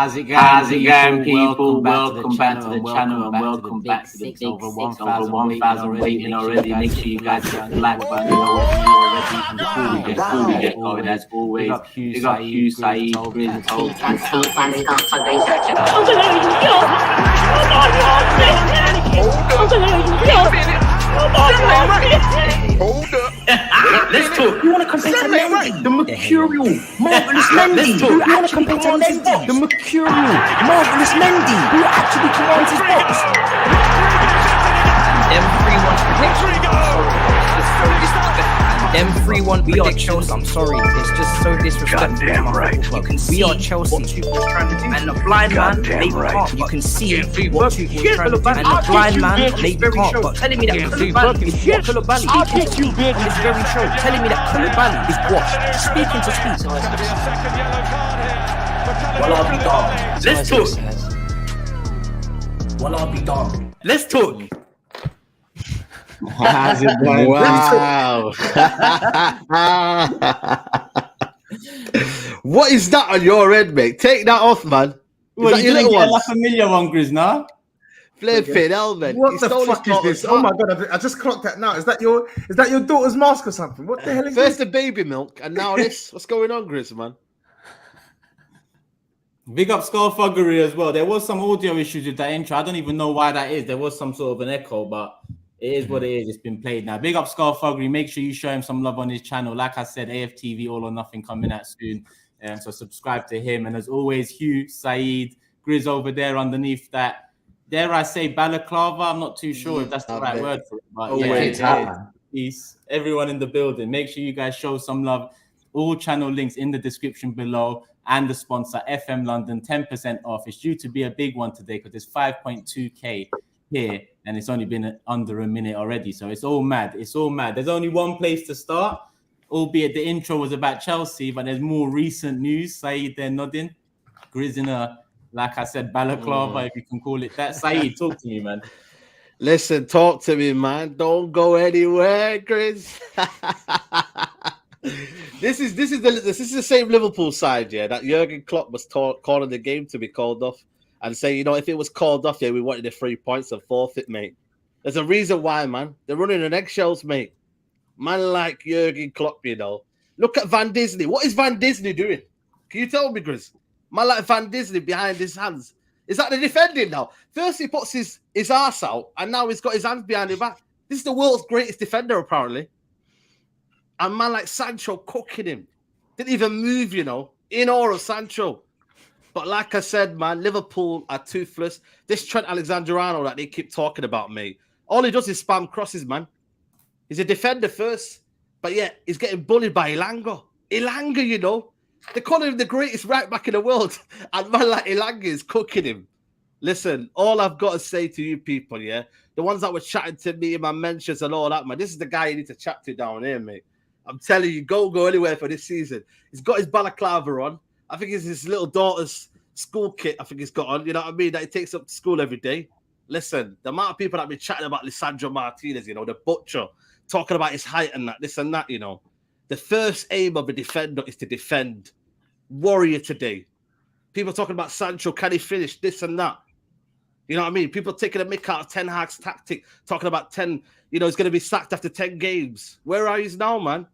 How's it going, people? Welcome back to the channel and welcome back to the big over 1,000 waiting already. Make sure you guys hit the like button. Before we get going, as always, big up HUGH, SAEED, GRIZZ, TOBS, Hold up. Let's talk. You want to compare to Mandy, the Mercurial, marvelous Mandy. You want to compare to Mandy, the Mercurial, marvelous Mandy, who actually commands his box. Them 3-1 we are Chelsea. I'm sorry, it's just so disrespectful. Goddamn right. You can see we are Chelsea. And the blind man maybe can't. You can see what Tuchel's trying to do. And the blind man maybe can't. But telling me that Koulibaly is what Koulibaly. I'll take you, bitch. On this very show, telling me that Koulibaly is what. Speaking to speak. Well, I'll be done. Let's talk. Well, I'll be done. Let's talk. How's it going? Wow. What is that on your end, mate? Take that off, man. Well, you didn't get a familiar one, GRIZZ, now? Flipping hell, man. What the fuck is this? Oh my god! I just clocked that now. Is that your daughter's mask or something? What the hell is First this? the baby milk, and now this. What's going on, GRIZZ, man? Big up THUGGEry as well. There was some audio issues with that intro. I don't even know why that is. There was some sort of an echo, but it is what it is. It's been played now. Big up THUGGEry. Make sure you show him some love on his channel. Like I said, AFTV All or Nothing coming out soon. So subscribe to him. And as always, HUGH, SAEED, GRIZZ over there underneath that. Dare I say balaclava? I'm not too sure if that's the right word for it. But peace. Everyone in the building. Make sure you guys show some love. All channel links in the description below. And the sponsor, FM London, 10% off. It's due to be a big one today because it's 5.2k here. And it's only been under a minute already. So it's all mad. It's all mad. There's only one place to start. Albeit the intro was about Chelsea, but there's more recent news. SAEED, they're nodding. GRIZZ in a, like I said, balaclava, if you can call it that. SAEED, talk to me, man. Listen, talk to me, man. Don't go anywhere, GRIZZ. This is the same Liverpool side, yeah, that Jurgen Klopp was calling the game to be called off and say, you know, if it was called off, yeah, we wanted the 3 points and forfeit, mate. There's a reason why, man. They're running on eggshells, mate. Man like Jurgen Klopp, you know. Look at Van Disney. What is Van Disney doing? Can you tell me, GRIZZ? Man like Van Disney behind his hands. Is that the defending now? First he puts his arse out, and now he's got his hands behind his back. This is the world's greatest defender, apparently. And man like Sancho cooking him. Didn't even move, you know. In awe of Sancho. But like I said, man, Liverpool are toothless. This Trent Alexander-Arnold that they keep talking about, mate. All he does is spam crosses, man. He's a defender first. But yeah, he's getting bullied by Elanga. Elanga, you know. They call him the greatest right back in the world. And man like Elanga is cooking him. Listen, all I've got to say to you people, yeah, the ones that were chatting to me in my mentions and all that, man, this is the guy you need to chat to down here, mate. I'm telling you, go anywhere for this season. He's got his balaclava on. I think it's his little daughter's school kit. I think he's got on. You know what I mean? That he takes up to school every day. Listen, the amount of people that have been chatting about Lisandro Martinez, you know, the butcher, talking about his height and that, this and that, you know. The first aim of a defender is to defend. Warrior today. People talking about Sancho, can he finish this and that? You know what I mean? People taking a mick out of Ten Hag's tactic, talking about 10, you know, he's going to be sacked after 10 games. Where are you now, man?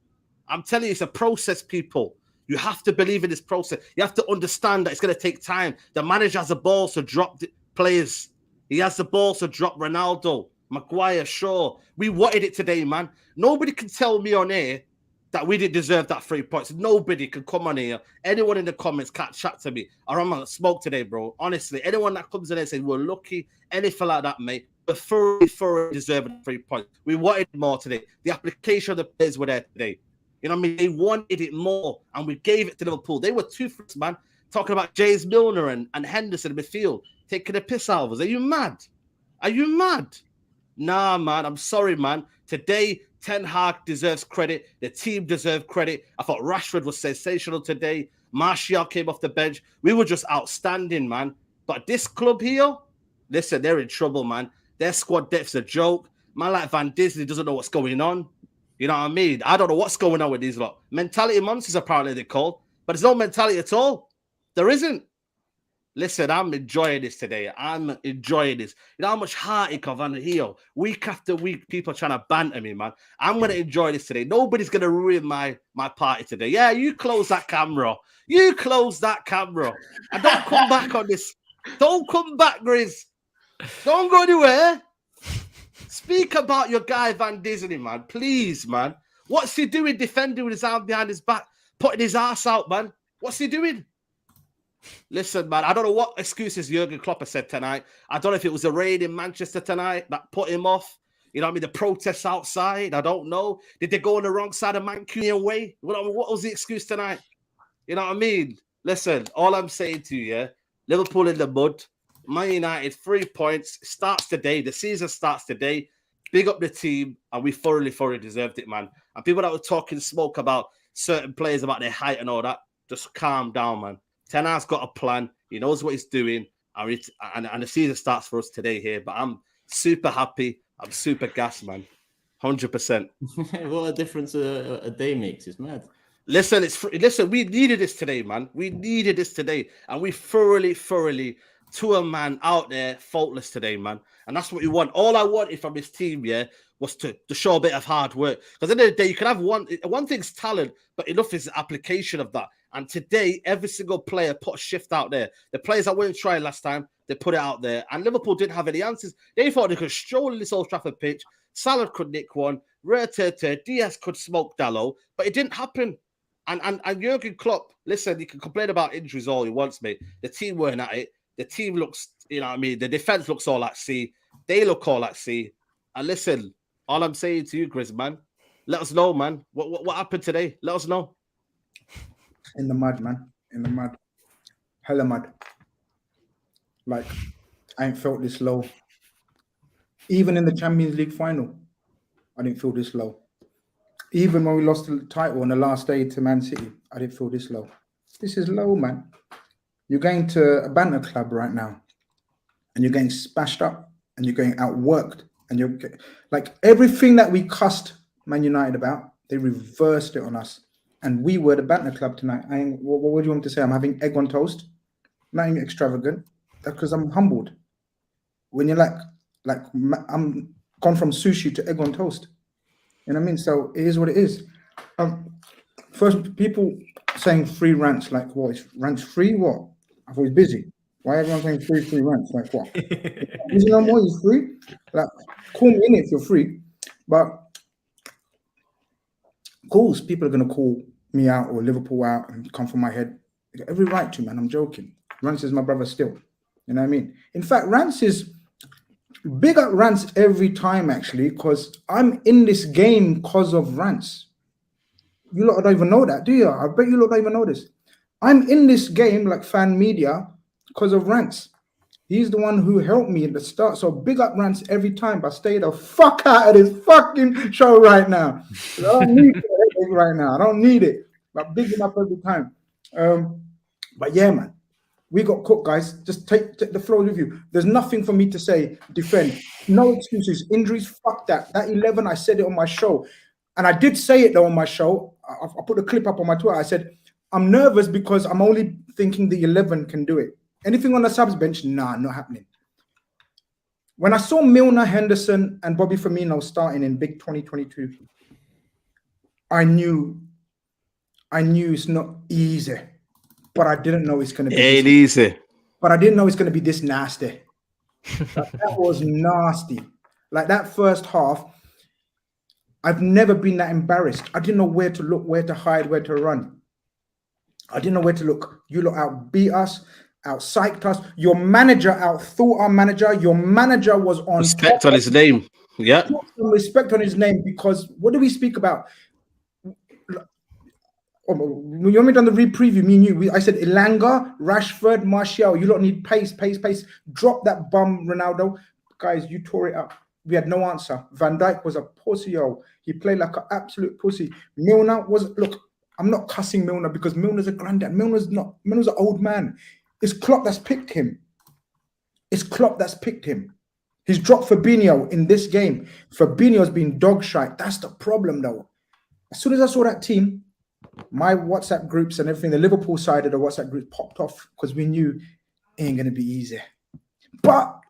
I'm telling you, it's a process, people. You have to believe in this process. You have to understand that it's going to take time. The manager has the balls to drop players. He has the balls to drop Ronaldo, Maguire, Shaw. We wanted it today, man. Nobody can tell me on air that we didn't deserve that 3 points. Nobody can come on here. Anyone in the comments can't chat to me. Or I'm on smoke today, bro. Honestly, anyone that comes in and says we're lucky, anything like that, mate, we're thoroughly deserving 3 points. We wanted more today. The application of the players were there today. You know what I mean? They wanted it more, and we gave it to Liverpool. They were toothless, man. Talking about James Milner and Henderson in midfield, taking the piss out of us. Are you mad? Are you mad? Nah, man. I'm sorry, man. Today, Ten Hag deserves credit. The team deserved credit. I thought Rashford was sensational today. Martial came off the bench. We were just outstanding, man. But this club here, listen, they're in trouble, man. Their squad depth's a joke. Man like Van Disney doesn't know what's going on. You know what I mean? I don't know what's going on with these lot. Mentality monsters, apparently they're called. But there's no mentality at all. There isn't. Listen, I'm enjoying this today. I'm enjoying this. You know how much heartache I've had here. Week after week, people are trying to banter me, man. I'm going to enjoy this today. Nobody's going to ruin my party today. Yeah, you close that camera. You close that camera. And don't come back on this. Don't come back, GRIZZ. Don't go anywhere. Speak about your guy Van Disney, man. Please, man. What's he doing defending with his arm behind his back, putting his ass out, man? What's he doing? Listen, man, I don't know what excuses Jurgen Klopp has said tonight. I don't know if it was the rain in Manchester tonight that put him off. You know what I mean? The protests outside. I don't know. Did they go on the wrong side of Mancunian way? What was the excuse tonight? You know what I mean? Listen, all I'm saying to you, yeah, Liverpool in the mud. Man United, 3 points. Starts today. The season starts today. Big up the team, and we thoroughly deserved it, man. And people that were talking smoke about certain players, about their height and all that, just calm down, man. Ten Hag's got a plan. He knows what he's doing, and the season starts for us today here. But I'm super happy. I'm super gassed, man. 100%. What a difference a day makes. It's mad. Listen, listen. We needed this today, man. We needed this today, and we thoroughly to a man out there faultless today, man. And that's what we want. All I wanted from this team, yeah, was to show a bit of hard work. Because at the end of the day, you can have one thing's talent, but enough is the application of that. And today, every single player put a shift out there. The players that weren't trying last time, they put it out there. And Liverpool didn't have any answers. They thought they could stroll in this Old Trafford pitch. Salah could nick one. Diaz could smoke Dalot. But it didn't happen. And Jurgen Klopp, listen, you can complain about injuries all he wants, mate. The team weren't at it. The team looks, you know what I mean? The defense looks all at sea. They look all at sea. And listen, all I'm saying to you, GRIZZ, man, let us know, man. What happened today? Let us know. In the mud, man. In the mud. Hella mud. Like, I ain't felt this low. Even in the Champions League final, I didn't feel this low. Even when we lost the title on the last day to Man City, I didn't feel this low. This is low, man. You're going to a banter club right now, and you're getting smashed up, and you're getting outworked, and you're like everything that we cussed Man United about, they reversed it on us. And we were the banter club tonight. What do you want me to say? I'm having egg on toast. Not even extravagant. That's because I'm humbled. When you're like I'm gone from sushi to egg on toast. You know what I mean? So it is what it is. First, people saying free rants, like what? Is rants free? What? I thought he's busy. Why everyone saying free rants? Like what? Is no more? He's free? Like, call me in if you're free. But of course, people are going to call me out or Liverpool out and come from my head. Every right to, man. I'm joking. Rance is my brother still. You know what I mean? In fact, Rance is big up Rance every time, actually, because I'm in this game because of Rance. You lot don't even know that, do you? I bet you lot don't even know this. I'm in this game like fan media because of Rance. He's the one who helped me at the start. So big up Rance every time. But stay the fuck out of this fucking show right now. I don't need it right now. I don't need it. But big him up every time. But yeah, man. We got cooked, guys. Just take the floor with you. There's nothing for me to say. Defend. No excuses. Injuries, fuck that. That 11, I said it on my show. And I did say it, though, on my show. I put a clip up on my Twitter. I said, I'm nervous because I'm only thinking the 11 can do it. Anything on the subs bench? Nah, not happening. When I saw Milner, Henderson, and Bobby Firmino starting in big 2022, I knew it's not easy. But I didn't know it's going to be easy. But I didn't know it's going to be this nasty. That was nasty. Like that first half, I've never been that embarrassed. I didn't know where to look, where to hide, where to run. I didn't know where to look. You lot outbeat us, out-psyched us. Your manager out-thought our manager. Your manager was on respect on his name. Yeah. Respect on his name, because what do we speak about? You want me to re-preview me and you? I said Elanga, Rashford, Martial. You don't need pace. Drop that bum, Ronaldo. Guys, you tore it up. We had no answer. Van Dijk was a pussy, yo. He played like an absolute pussy. Milner was, look, I'm not cussing Milner because Milner's a granddad. Milner's an old man. It's Klopp that's picked him. He's dropped Fabinho in this game. Fabinho's been dog shite. That's the problem, though. As soon as I saw that team, my WhatsApp groups and everything, the Liverpool side of the WhatsApp group popped off because we knew ain't gonna be easy. But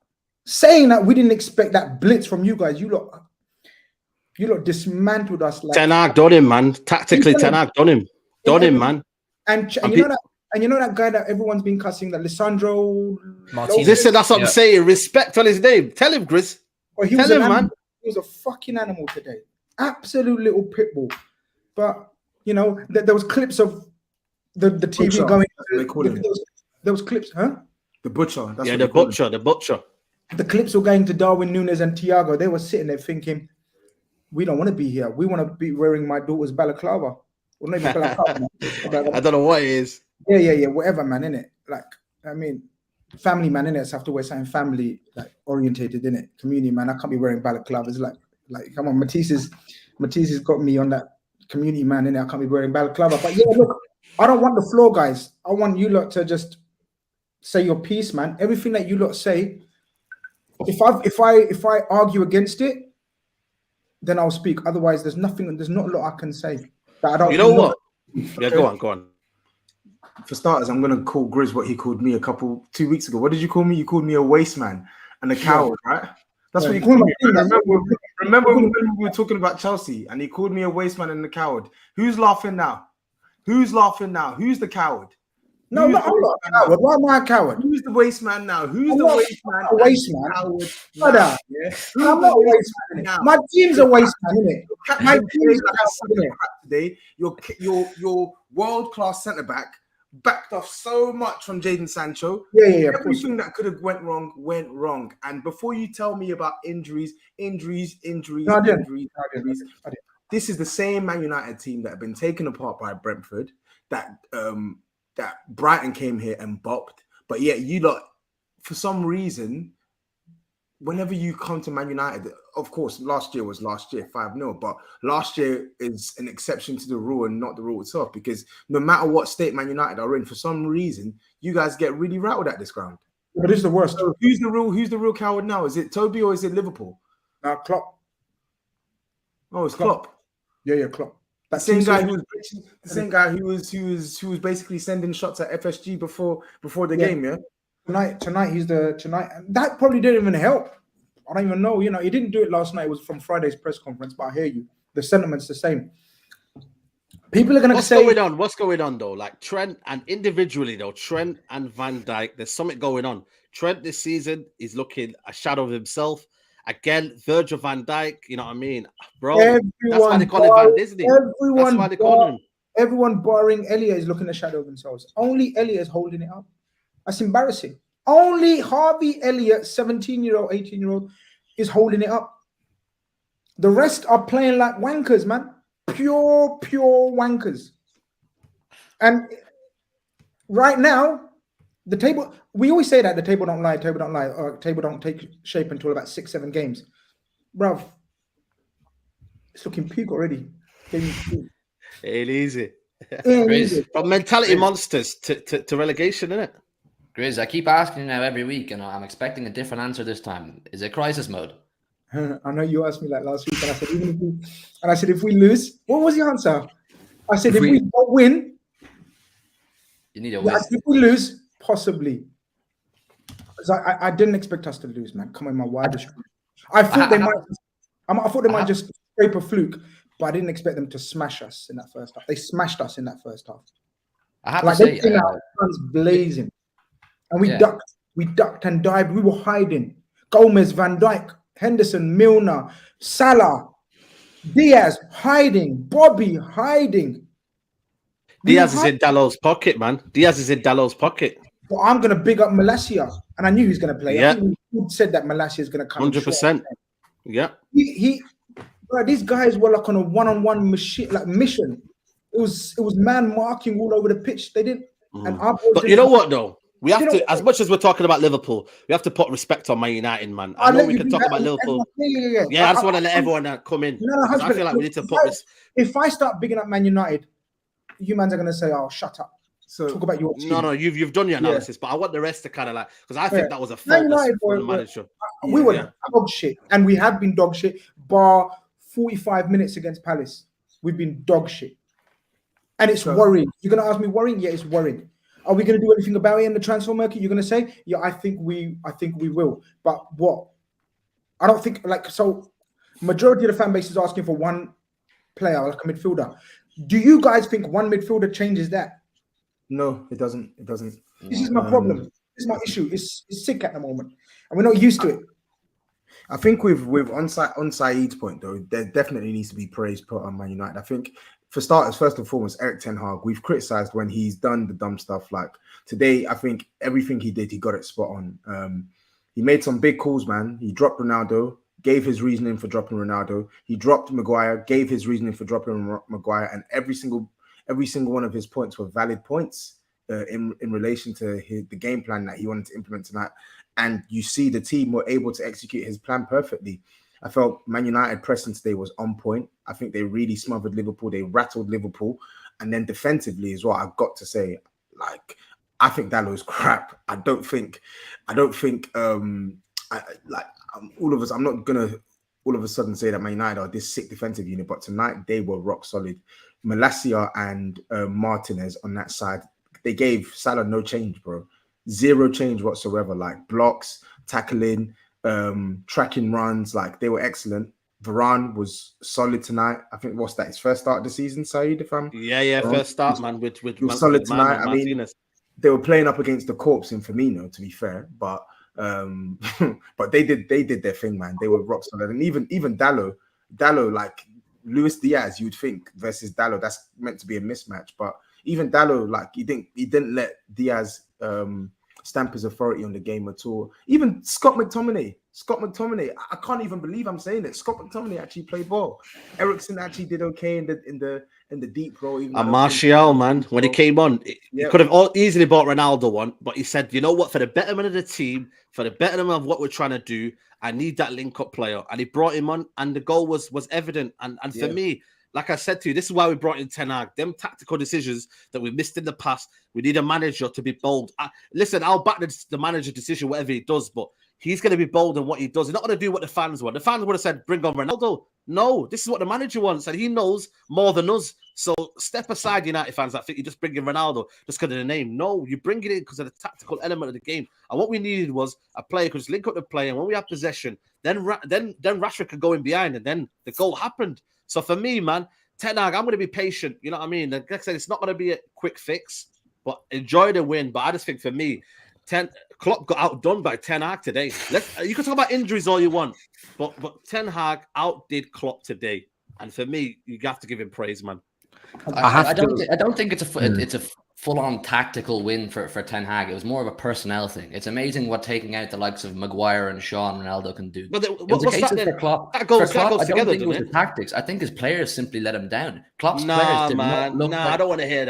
saying that, we didn't expect that blitz from you guys. You lot dismantled us. Like Ten Hag done him, man. Tactically, Ten Hag done him. Done him, man. And you know that guy that everyone's been cussing, that Lisandro Martinez. Listen, that's what I'm saying. Respect on his name. Tell him, Grizz. Well, Tell him, man. He was a fucking animal today. Absolute little pit bull. But, you know, there was clips of the TV Butcher, going. that's what they call him. There was clips, huh? The butcher. That's Yeah, what the they call butcher, him. the butcher. The clips were going to Darwin Núñez and Thiago. They were sitting there thinking, we don't want to be here. We want to be wearing my daughter's balaclava. Or not even balaclava. I don't know what it is. Yeah. Whatever, man, innit? Like, I mean, family, man, innit? So I have to wear something family, like, orientated, innit? Community, man. I can't be wearing balaclavas. Like, come on, Matisse has got me on that community, man, innit? I can't be wearing balaclava. But yeah, look, I don't want the floor, guys. I want you lot to just say your piece, man. Everything that you lot say, if I argue against it, then I'll speak. Otherwise, there's not a lot I can say. That I don't. You know what? Yeah, go on. For starters, I'm gonna call Grizz what he called me 2 weeks ago. What did you call me? You called me a waste man and a coward, right? That's what you called me. Remember when we were talking about Chelsea and he called me a waste man and a coward? Who's laughing now? Who's the coward? No, I'm not a coward. Why am I a coward? Who's the waste man now? Who's the waste man? A waste man. Coward. Brother, Yeah. I'm not a waste man. Now? My team's a waste man, innit? My team's today. Your world-class centre-back backed off so much from Jadon Sancho. Yeah. Everything that could have went wrong. And before you tell me about injuries. No, I didn't. This is the same Man United team that have been taken apart by Brentford. That Brighton came here and bopped. But yet you lot, for some reason, whenever you come to Man United, of course, last year was last year, 5-0, but last year is an exception to the rule and not the rule itself, because no matter what state Man United are in, for some reason, you guys get really rattled at this ground. But it's the worst. So who's the real coward now? Is it Toby or is it Liverpool? Klopp. Oh, it's Klopp. Yeah, Klopp. The same guy who was basically sending shots at FSG before the game, yeah. Tonight that probably didn't even help. I don't even know. You know, he didn't do it last night. It was from Friday's press conference, but I hear you. The sentiment's the same. People are gonna say what's going on though? Like Trent and individually though, Trent and Van Dijk, there's something going on. Trent this season is looking a shadow of himself. Again, Virgil van Dijk, you know what I mean? Bro, that's why they call him Van Disney. That's why they call him. Everyone barring Elliot is looking a shadow of themselves. Only Elliot is holding it up. That's embarrassing. Only Harvey Elliott, 17-year-old, 18-year-old, is holding it up. The rest are playing like wankers, man. Pure wankers. And right now, the table, we always say that the table don't lie, table don't take shape until about 6-7 games. Bruv, it's looking peak already. Ain't easy. Easy. From mentality monsters to relegation, isn't it? Grizz, I keep asking you now every week, and I'm expecting a different answer this time. Is it crisis mode? I know you asked me like last week, and I said, if we lose, what was your answer? I said, if we don't win, you need a win. If we lose, possibly. I didn't expect us to lose, man. Come on, my wildest dream. I thought they might just scrape a fluke, but I didn't expect them to smash us in that first half. They smashed us in that first half. I have to say, they our guns blazing, and we ducked and dived. We were hiding. Gomez, Van Dijk, Henderson, Milner, Salah, Diaz hiding, Bobby hiding. Diaz is in Dallow's pocket, man. Diaz is in Dallow's pocket. Well, I'm going to big up Malacia, and I knew he was going to play. Yeah. I think we said that Malacia is going to come. 100%. Yeah. Bro, these guys were like on a one-on-one mission. It was man marking all over the pitch. They didn't. But you know what though? We have to, as much as we're talking about Liverpool, we have to put respect on Man United, man. I know we can talk about Liverpool. Yeah, I just want to let everyone come in. No, I feel like we need to put this. If I start bigging up Man United, you mans are going to say, "Oh, shut up." So talk about your team. No, you've done your analysis, but I want the rest to kind of like, because I think that was a fault from the manager. We were dog shit, and we have been dog shit. Bar 45 minutes against Palace, we've been dog shit, and it's worrying. You're gonna ask me worrying? Yeah, it's worrying. Are we going to do anything about it in the transfer market? You're going to say, yeah, I think we will. But what? I don't think so. Majority of the fan base is asking for one player, like a midfielder. Do you guys think one midfielder changes that? No, it doesn't. It doesn't. This is my problem. This is my issue. It's sick at the moment, and we're not used to it. I think with on SAEED's point though, there definitely needs to be praise put on Man United. I think for starters, first and foremost, Erik ten Hag, we've criticised when he's done the dumb stuff. Like today, I think everything he did, he got it spot on. He made some big calls, man. He dropped Ronaldo, gave his reasoning for dropping Ronaldo. He dropped Maguire, gave his reasoning for dropping Maguire, and every single one of his points were valid points in relation to the game plan that he wanted to implement tonight. And you see the team were able to execute his plan perfectly. I felt Man United pressing today was on point. I think they really smothered Liverpool. They rattled Liverpool. And then defensively as well, I've got to say, like, I think Dallow's crap. I don't think all of us, I'm not going to all of a sudden say that Man United are this sick defensive unit, but tonight they were rock solid. Malacia and Martinez on that side, they gave Salah no change, bro. Zero change whatsoever. Like blocks, tackling, tracking runs, like they were excellent. Varane was solid tonight. I think what's that? His first start of the season, SAEED, if I'm first start, man. With solid tonight. I mean, Martinez. They were playing up against the corpse in Firmino, to be fair, but but they did their thing, man. They were rock solid, and even Dallo, like Luis Diaz, you'd think versus Dallo, that's meant to be a mismatch, but even Dallo, like he didn't let Diaz stamp his authority on the game at all. Even Scott McTominay, I can't even believe I'm saying it. Scott McTominay actually played well. Ericsson actually did okay in the deep role. Even and Martial, man, when he came on, he could have easily bought Ronaldo one, but he said, you know what, for the betterment of the team, for the betterment of what we're trying to do, I need that link-up player. And he brought him on, and the goal was evident. And for me, like I said to you, this is why we brought in Ten Hag. Them tactical decisions that we missed in the past, we need a manager to be bold. Listen, I'll back the manager decision, whatever he does, but he's going to be bold in what he does. He's not going to do what the fans want. The fans would have said, bring on Ronaldo. No, this is what the manager wants, and he knows more than us. So step aside, United fans. I think you just bring in Ronaldo just because of the name. No, you bring it in because of the tactical element of the game. And what we needed was a player who could just link up the play, and when we have possession, then Rashford could go in behind, and then the goal happened. So for me, man, Ten Hag, I'm going to be patient. You know what I mean? Like I said, it's not going to be a quick fix, but enjoy the win. But I just think for me, Klopp got outdone by Ten Hag today. You can talk about injuries all you want, but Ten Hag outdid Klopp today. And for me, you have to give him praise, man. I don't think it's a full-on tactical win for Ten Hag. It was more of a personnel thing. It's amazing what taking out the likes of Maguire and Shaw and Ronaldo can do. But for Klopp, that goes I don't together, think it was the tactics. I think his players simply let him down. Klopp's players did not look I don't want to hear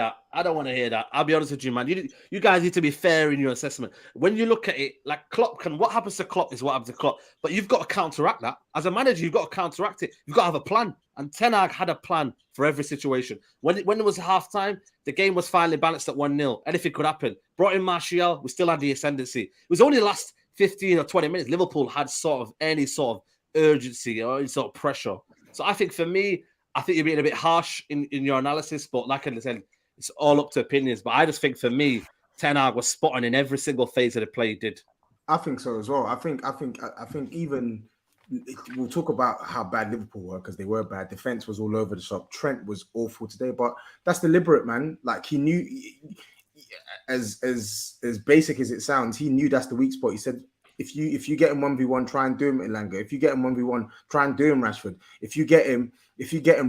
that. I'll be honest with you, man. You guys need to be fair in your assessment. When you look at it, like Klopp what happens to Klopp is what happens to Klopp. But you've got to counteract that. As a manager, you've got to counteract it. You've got to have a plan. And Ten Hag had a plan for every situation. When it was halftime, the game was finally balanced at 1-0. Anything could happen. Brought in Martial, we still had the ascendancy. It was only the last 15 or 20 minutes Liverpool had any sort of urgency or any sort of pressure. So I think for me, I think you're being a bit harsh in your analysis, but like I said, it's all up to opinions. But I just think for me, Ten Hag was spot on in every single phase of the play he did. I think so as well. I think even we'll talk about how bad Liverpool were because they were bad. Defense was all over the shop. Trent was awful today, but that's deliberate, man. Like he knew, as basic as it sounds, he knew that's the weak spot. He said, if you get him 1v1, try and do him Elanga. If you get him 1v1, try and do him Rashford. If you get him,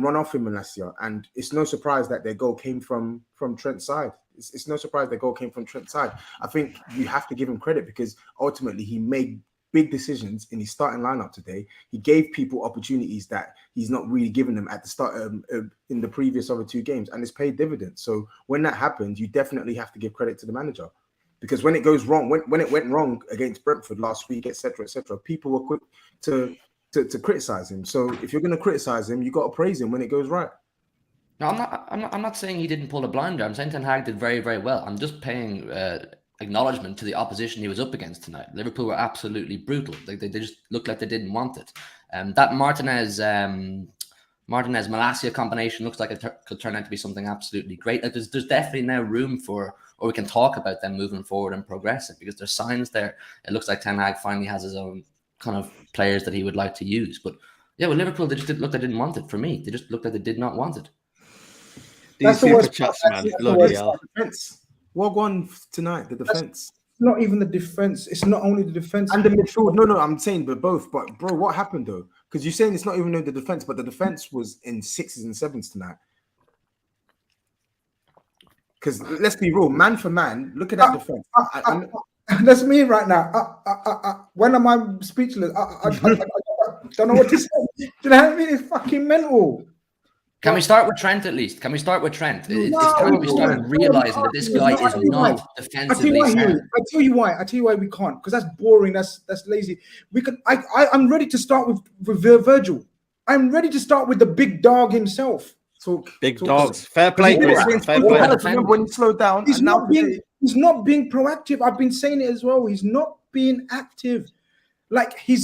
run off him Malacia. And it's no surprise that their goal came from Trent's side. It's no surprise their goal came from Trent's side. I think you have to give him credit because ultimately he made big decisions in his starting lineup today. He gave people opportunities that he's not really given them at the start in the previous other two games, and it's paid dividends. So when that happens, you definitely have to give credit to the manager, because when it goes wrong, when it went wrong against Brentford last week, etc., people were quick to criticize him. So if you're going to criticize him, you got to praise him when it goes right. No, I'm not saying he didn't pull a blinder. I'm saying Ten Hag did very, very well. I'm just paying acknowledgement to the opposition he was up against tonight. Liverpool were absolutely brutal. Like they just looked like they didn't want it. That Martinez Malacia combination looks like it could turn out to be something absolutely great. Like there's definitely now room for or we can talk about them moving forward and progressing, because there's signs there. It looks like Ten Hag finally has his own kind of players that he would like to use. But yeah, with Liverpool, they just didn't look like they didn't want it. For me, they just looked like they did not want it. These super chats, man. Bloody hell. Defense. What won tonight? The defense. Not even the defense. It's not only the defense and the midfield. No, I'm saying but both. But bro, what happened though? Because you're saying it's not even the defense, but the defense was in 6s and 7s tonight. Because let's be real, man for man, look at that defense. That's me right now. When am I speechless? I don't know what to say. Do you know what I mean? It's fucking mental. Can we start with Trent at least? Can we start with Trent? It's time we started realizing that this guy is not defensively sound. I tell you why we can't. Because that's boring. That's lazy. We could. I'm ready to start with Virgil. I'm ready to start with the big dog himself. Big dogs. Fair play, Chris. Fair play. Remember when you slow down? He's not being proactive. I've been saying it as well. He's not being active. Like he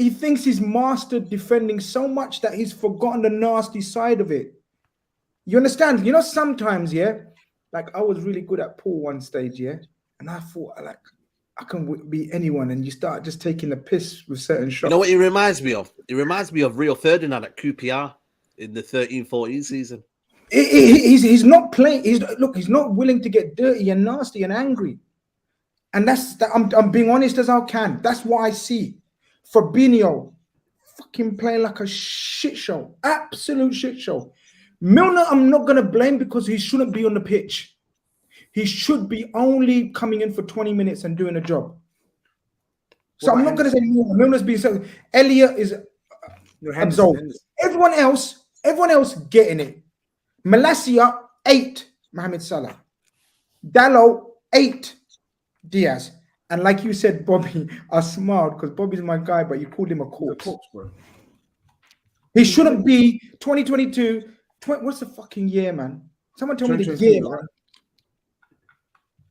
thinks he's mastered defending so much that he's forgotten the nasty side of it. You understand? You know, sometimes, yeah, like I was really good at pool one stage, yeah, and I thought like I can be anyone, and you start just taking the piss with certain shots. You know what he reminds me of? He reminds me of Rio Ferdinand at QPR in the 13-14 season. He's not playing. He's not willing to get dirty and nasty and angry, and that's that. I'm being honest as I can. That's what I see. Fabinho fucking playing like a shit show, absolute shit show. Milner, I'm not gonna blame because he shouldn't be on the pitch. He should be only coming in for 20 minutes and doing a job. So I'm not gonna say Milner's being so. Elliot is absolved. Everyone else getting it. Malacia 8, Mohamed Salah. Dalot 8, Diaz. And like you said, Bobby, I smiled because Bobby's my guy, but you called him a corpse. Bro. He shouldn't be 2022. What's the fucking year, man? Someone tell me the year, man.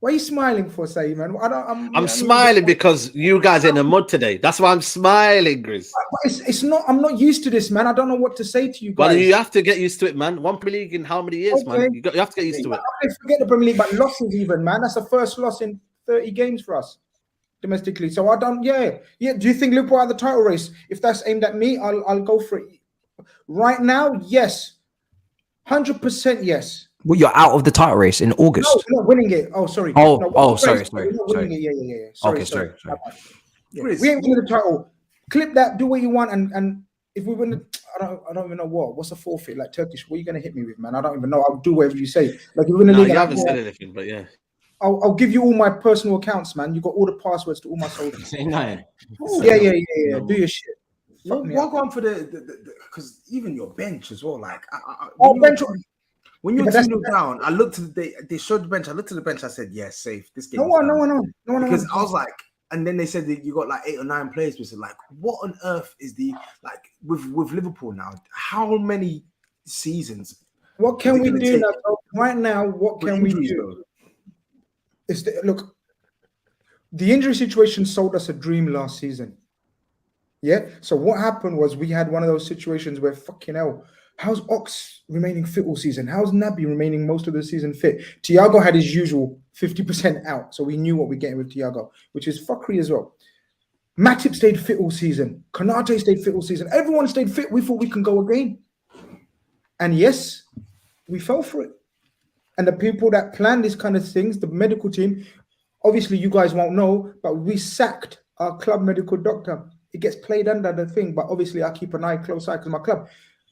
What are you smiling for, Say, man? I'm smiling because you guys are in the mud today. That's why I'm smiling, Grizz. It's not. I'm not used to this, man. I don't know what to say to you guys. Well, you have to get used to it, man. One Premier League in how many years, man? You have to get used to it. I forget the Premier League, but losses even, man. That's the first loss in 30 games for us domestically. So I don't. Yeah. Do you think Liverpool are the title race? If that's aimed at me, I'll go for it. Right now, yes, 100% yes. Well, you're out of the title race in August. No, we're not winning it. Oh, sorry. Sorry. Yeah. Sorry. Yeah. We ain't winning the title. Clip that. Do what you want, and if we win, I don't even know what's the forfeit. Like Turkish, what are you gonna hit me with, man? I don't even know. I'll do whatever you say. Like if we win the league, you haven't said anything, but yeah. I'll give you all my personal accounts, man. You got all the passwords to all my soldiers. Yeah. Do your shit. Walk on for the because even your bench as well. Like bench. When you're 2-0 down, I looked at they showed the bench. I looked at the bench. I said, "Yes, safe. This game." No one. Because I was like, and then they said that you got like 8 or 9 players. We said, like, what on earth is like with Liverpool now? How many seasons? What can we do now? Right now, what can we do? Look, the injury situation sold us a dream last season. Yeah. So what happened was we had one of those situations where fucking hell. How's Ox remaining fit all season? How's Naby remaining most of the season fit? Thiago had his usual 50% out, so we knew what we're getting with Thiago, which is fuckery as well. Matip stayed fit all season. Konate stayed fit all season. Everyone stayed fit. We thought we can go again. And yes, we fell for it. And the people that plan these kind of things, the medical team, obviously you guys won't know, but we sacked our club medical doctor. It gets played under the thing, but obviously I keep an close eye because my club.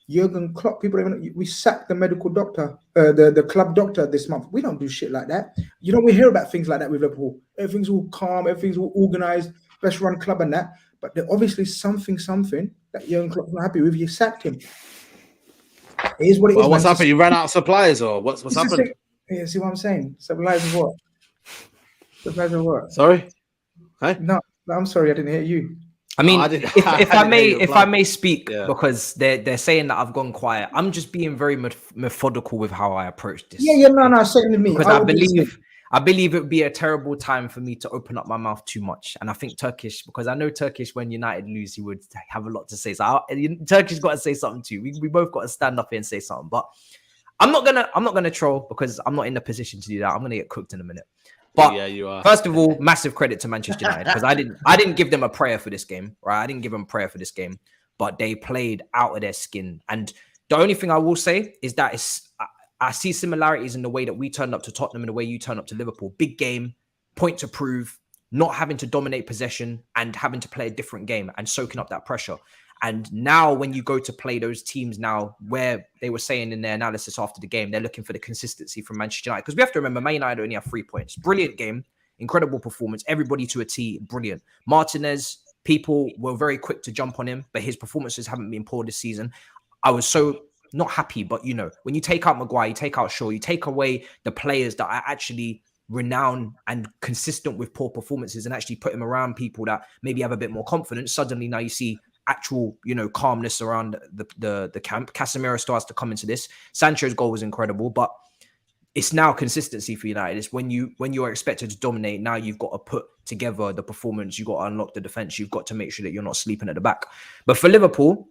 Jurgen Klopp, people don't even know, we sacked the medical doctor, the club doctor this month. We don't do shit like that. You know, we hear about things like that with Liverpool. Everything's all calm, everything's all organized, best run club and that. But there's obviously something that Jurgen Klopp's not happy with. You sacked him. It is what it is. What's happened? You ran out of suppliers, or what's happened? Yeah, see what I'm saying? Suppliers of what? Suppliers of what? Sorry? Hey? No, I'm sorry, I didn't hear you. I mean, if I may speak, because they're saying that I've gone quiet. I'm just being very methodical with how I approach this. No, same to me. Because I believe it would be a terrible time for me to open up my mouth too much. And I think Turkish, because I know Turkish, when United lose, he would have a lot to say. So Turkish got to say something too. We both got to stand up here and say something. But I'm not gonna troll because I'm not in the position to do that. I'm gonna get cooked in a minute. But yeah, you are. First of all, massive credit to Manchester United because I didn't give them a prayer for this game, right? I didn't give them a prayer for this game, but they played out of their skin. And the only thing I will say is that I see similarities in the way that we turned up to Tottenham and the way you turned up to Liverpool. Big game, point to prove, not having to dominate possession and having to play a different game and soaking up that pressure. And now when you go to play those teams now where they were saying in their analysis after the game, they're looking for the consistency from Manchester United. Because we have to remember, Man United only have 3 points. Brilliant game, incredible performance, everybody to a T, brilliant. Martinez, people were very quick to jump on him, but his performances haven't been poor this season. I was so not happy, but you know, when you take out Maguire, you take out Shaw, you take away the players that are actually renowned and consistent with poor performances and actually put him around people that maybe have a bit more confidence. Suddenly now you see actual, you know, calmness around the camp. Casemiro starts to come into this. Sancho's goal was incredible, but it's now consistency for United. It's when you are expected to dominate, now you've got to put together the performance, you've got to unlock the defense, you've got to make sure that you're not sleeping at the back. But for Liverpool,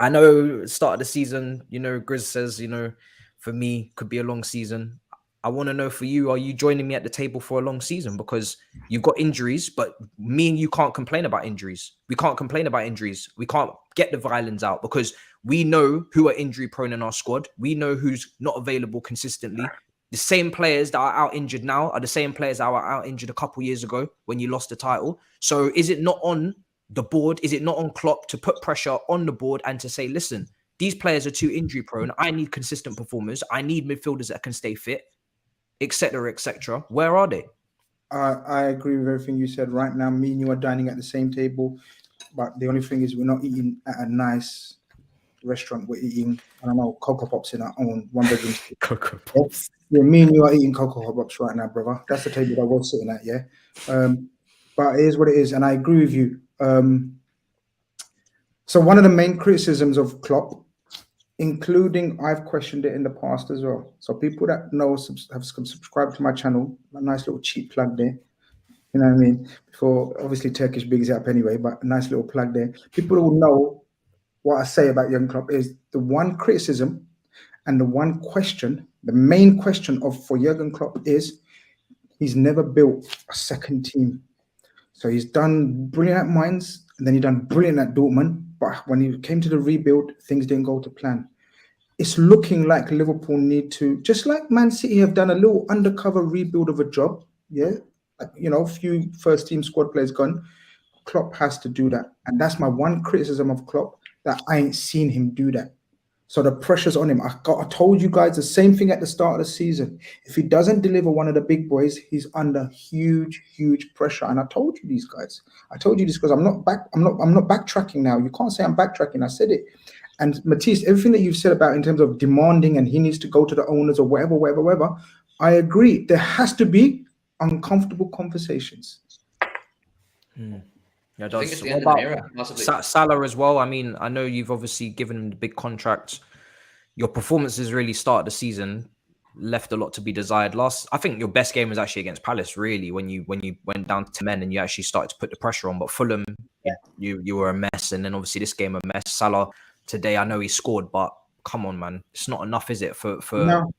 I know start of the season, you know, GRIZZ says, you know, for me, could be a long season. I want to know for you, are you joining me at the table for a long season? Because you've got injuries, but me and you can't complain about injuries. We can't complain about injuries. We can't get the violins out because we know who are injury prone in our squad. We know who's not available consistently. The same players that are out injured now are the same players that were out injured a couple years ago when you lost the title. So is it not on the board? Is it not on Klopp to put pressure on the board and to say, listen, these players are too injury prone. I need consistent performers. I need midfielders that can stay fit, etc., etc. Where are they? I agree with everything you said. Right now, me and you are dining at the same table, but the only thing is we're not eating at a nice restaurant. We're eating, I don't know, Cocoa Pops in our own one-bedroom. Cocoa Pops. Yeah, me and you are eating Cocoa Pops right now, brother. That's the table that we're sitting at, yeah? But it is what it is, and I agree with you. So one of the main criticisms of Klopp, including I've questioned it in the past as well. So people that know have subscribed to my channel, a nice little cheap plug there. You know what I mean? Before obviously Turkish bigs it up anyway, but a nice little plug there. People will know what I say about Jurgen Klopp is the one criticism and the one question, the main question for Jurgen Klopp is he's never built a second team. So he's done brilliant at Mainz, and then he done brilliant at Dortmund. But when he came to the rebuild, things didn't go to plan. It's looking like Liverpool need to, just like Man City have done a little undercover rebuild of a job. Yeah, you know, a few first team squad players gone. Klopp has to do that, and that's my one criticism of Klopp, that I ain't seen him do that. So the pressure's on him. I told you guys the same thing at the start of the season. If he doesn't deliver one of the big boys, he's under huge pressure. And I told you these guys. I told you this because I'm not backtracking now. You can't say I'm backtracking. I said it. And Matisse, everything that you've said about in terms of demanding and he needs to go to the owners or whatever, I agree. There has to be uncomfortable conversations. I Yeah, think it's the end of the era, possibly. Salah as well. I mean, I know you've obviously given him the big contract. Your performances really start the season left a lot to be desired. I think your best game was actually against Palace, really, when you went down to 10 men and you actually started to put the pressure on. But Fulham, you were a mess, and then obviously this game a mess. Salah today, I know he scored, but come on, man, it's not enough, is it? For no.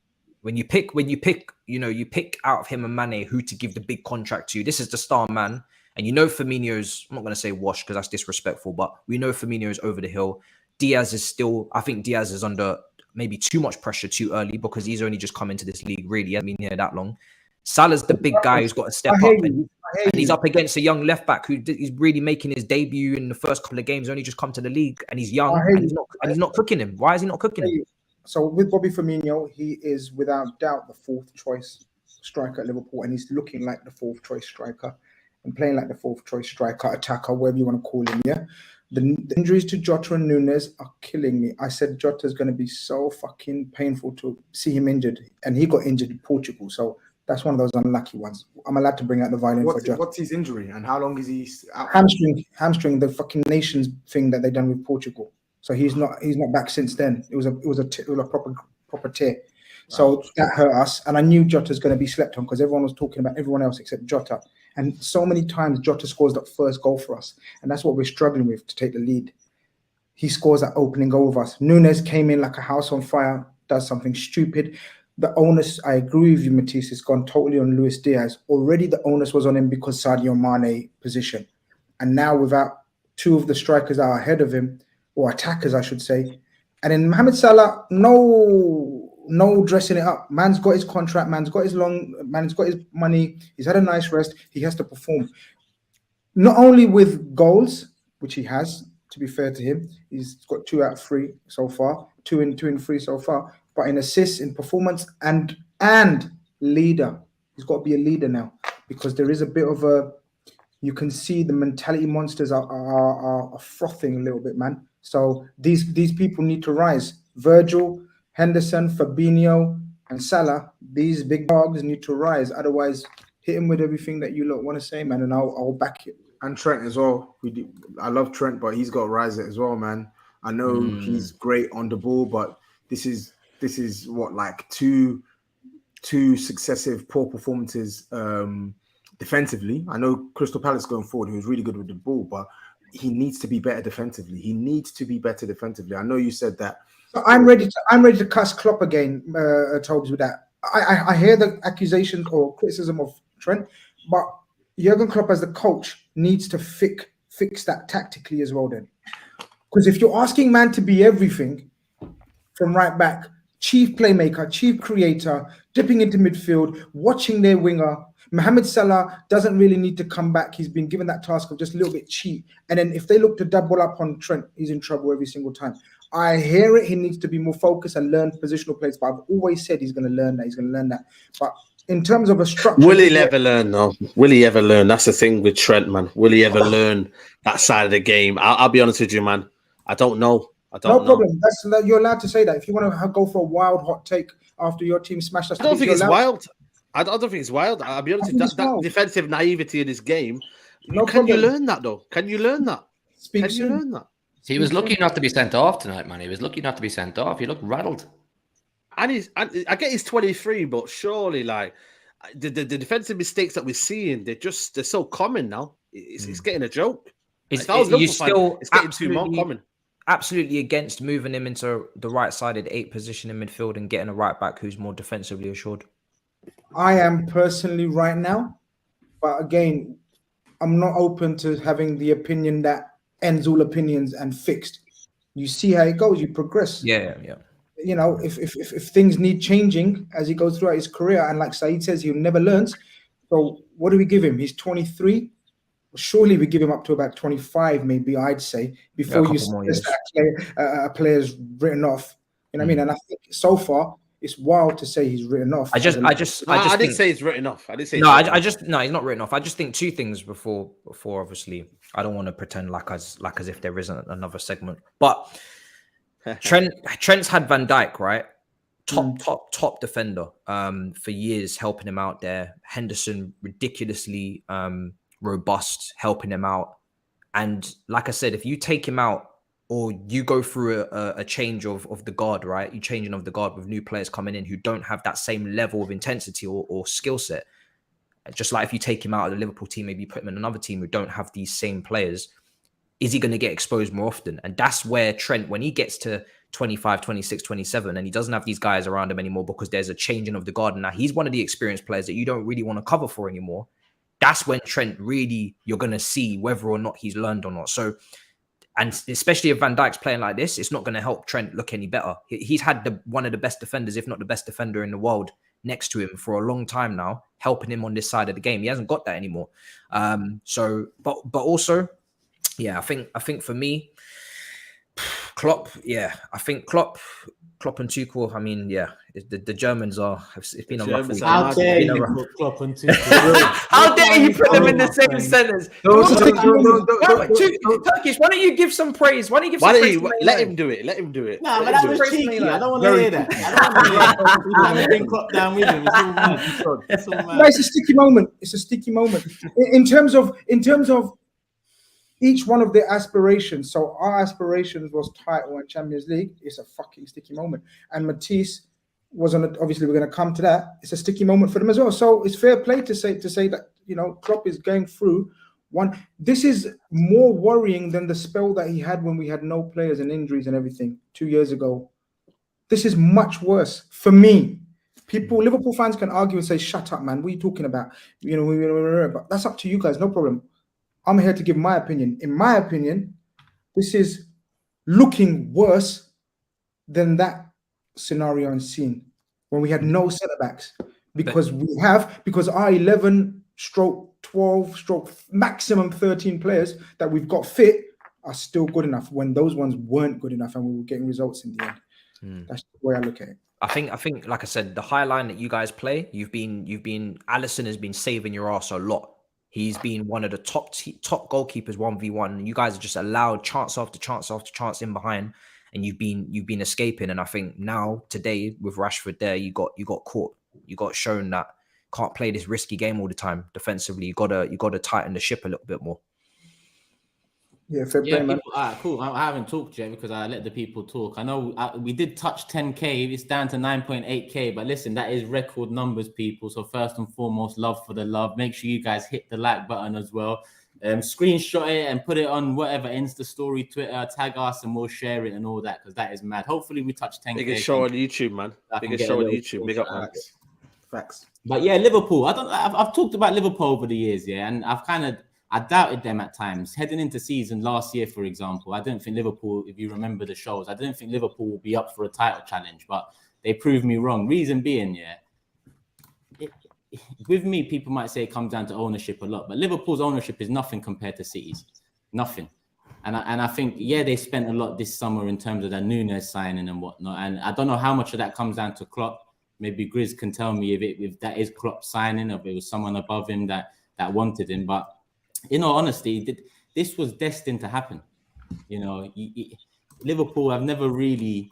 When you pick, you pick out of him and Mane who to give the big contract to. This is the star man. And you know Firmino's, I'm not going to say washed because that's disrespectful, but we know Firmino's over the hill. Diaz is still, I think Diaz is under maybe too much pressure too early because he's only just come into this league, really. He hasn't been here that long. Salah's the big guy who's got to step up. And he's up against a young left back who is really making his debut in the first couple of games, only just come to the league, and he's young and he's not cooking him. Why is he not cooking him? So with Bobby Firmino, he is without doubt the fourth choice striker at Liverpool, and he's looking like the fourth choice striker. And playing like the fourth choice striker, attacker, whatever you want to call him, yeah? The injuries to Jota and Nunes are killing me. I said Jota's going to be so fucking painful to see him injured. And he got injured in Portugal. So that's one of those unlucky ones. I'm allowed to bring out the violin for Jota. What's his injury and how long is he out? Hamstring, the fucking nations thing that they done with Portugal. So he's not back since then. It was a proper tear. So that hurt us. And I knew Jota's going to be slept on because everyone was talking about everyone else except Jota. And so many times Jota scores that first goal for us. And that's what we're struggling with to take the lead. He scores that opening goal with us. Nunes came in like a house on fire, does something stupid. The onus, I agree with you, Matisse, has gone totally on Luis Diaz. Already the onus was on him because Sadio Mane position. And now without two of the strikers are ahead of him, or attackers, I should say. And then Mohamed Salah, no dressing it up. Man's got his contract, man's got his money, he's had a nice rest, he has to perform. Not only with goals, which he has, to be fair to him, he's got 2 out of 3 so far, 2 in 3 so far, but in assists, in performance, and leader. He's got to be a leader now, because there is a bit of a, you can see the mentality monsters are frothing a little bit, man. So these people need to rise. Virgil, Henderson, Fabinho, and Salah, these big dogs need to rise. Otherwise, hit him with everything that you lot want to say, man, and I'll back you. And Trent as well. I love Trent, but he's got to rise it as well, man. I know he's great on the ball, but this is what, like two successive poor performances defensively. I know Crystal Palace going forward, he was really good with the ball, but he needs to be better defensively. I know you said that. So I'm ready to cuss Klopp again, Tobes, with that. I hear the accusations or criticism of Trent, but Jurgen Klopp as the coach needs to fix that tactically as well then. Because if you're asking man to be everything from right back, chief playmaker, chief creator, dipping into midfield, watching their winger, Mohamed Salah doesn't really need to come back. He's been given that task of just a little bit cheap. And then if they look to double up on Trent, he's in trouble every single time. I hear it. He needs to be more focused and learn positional plays. But I've always said he's going to learn that. But in terms of a structure, will he ever learn? though? Will he ever learn? That's the thing with Trent, man. Will he ever learn that side of the game? I'll be honest with you, man. I don't know. No problem. You're allowed to say that. If you want to go for a wild hot take after your team smashed us, I don't think it's wild. I don't think it's wild. I'll be honest with you. That defensive naivety in this game. Can you learn that though? Can you learn that? You learn that? He was lucky not to be sent off tonight, man. He was lucky not to be sent off. He looked rattled. And I get he's 23, but surely, like the defensive mistakes that we're seeing, they're so common now. It's getting a joke. It's getting too more common. Absolutely against moving him into the right-sided 8 position in midfield and getting a right back who's more defensively assured. I am personally right now, but again, I'm not open to having the opinion that ends all opinions and fixed. You see how it goes, you progress. Yeah. You know, if things need changing as he goes throughout his career, and like SAEED says, he never learns. So what do we give him? He's 23. Surely we give him up to about 25, maybe, I'd say, before you suggest that a player's written off. You know what I mean? And I think so far, it's wild to say he's written off. I didn't say he's written off. He's not written off. I just think 2 things before obviously, I don't want to pretend like as if there isn't another segment. But Trent's had Van Dijk, right? Top defender for years, helping him out there. Henderson, ridiculously robust, helping him out. And like I said, if you take him out, or you go through a change of the guard, right? You changing of the guard with new players coming in who don't have that same level of intensity or skill set. Just like if you take him out of the Liverpool team, maybe put him in another team who don't have these same players, is he going to get exposed more often? And that's where Trent, when he gets to 25, 26, 27, and he doesn't have these guys around him anymore because there's a changing of the guard. And now he's one of the experienced players that you don't really want to cover for anymore. That's when Trent really, you're going to see whether or not he's learned or not. So, and especially if Van Dijk's playing like this, it's not going to help Trent look any better. He's had one of the best defenders, if not the best defender in the world, next to him for a long time now, helping him on this side of the game. He hasn't got that anymore. But also, yeah, I think for me, Klopp, yeah, I think Klopp and Tuchel, I mean, yeah, the Germans it's been a rough week. How dare you put Klopp and Tuchel? How dare you put them in the same sentence? Turkish, why don't you give some praise? Why don't you give some praise? Let him do it. Let him do it. No, but that was cheeky. I don't want to hear that. I don't want to bring Klopp down with him. It's all mad. No, it's a sticky moment. It's a sticky moment. In terms of each one of their aspirations. So our aspirations was title and Champions League. It's a fucking sticky moment. And Matisse was obviously we're going to come to that. It's a sticky moment for them as well. So it's fair play to say that, you know, Klopp is going through one. This is more worrying than the spell that he had when we had no players and injuries and everything 2 years ago. This is much worse for me. People, Liverpool fans can argue and say, "Shut up, man. What are you talking about?" You know, but that's up to you guys. No problem. I'm here to give my opinion. In my opinion, this is looking worse than that scenario and scene when we had no centre backs because our 11 stroke 12 stroke maximum 13 players that we've got fit are still good enough when those ones weren't good enough and we were getting results in the end. That's the way I look at it. I think, like I said, the high line that you guys play, Alisson has been saving your ass a lot. He's been one of the top goalkeepers 1v1. You guys have just allowed chance after chance after chance in behind, and you've been escaping. And I think now today with Rashford there, you got caught. You got shown that can't play this risky game all the time defensively. You gotta tighten the ship a little bit more. Yeah, fair play, man. Cool. I haven't talked yet because I let the people talk. I know we did touch 10K. It's down to 9.8K. But listen, that is record numbers, people. So first and foremost, love for the love. Make sure you guys hit the like button as well. Screenshot it and put it on whatever Insta story, Twitter, tag us, and we'll share it and all that because that is mad. Hopefully, we touch 10K. Biggest show on YouTube, man. Biggest show on YouTube. Big up, man. Facts. But yeah, Liverpool. I've talked about Liverpool over the years, yeah, and I doubted them at times. Heading into season last year, for example, I didn't think Liverpool, if you remember the shows, I didn't think Liverpool would be up for a title challenge, but they proved me wrong. Reason being, with me, people might say it comes down to ownership a lot, but Liverpool's ownership is nothing compared to City's. Nothing. And I think, they spent a lot this summer in terms of that Núñez signing and whatnot. And I don't know how much of that comes down to Klopp. Maybe GRIZZ can tell me if that is Klopp signing or if it was someone above him that wanted him. But in all honesty, this was destined to happen. Liverpool have never really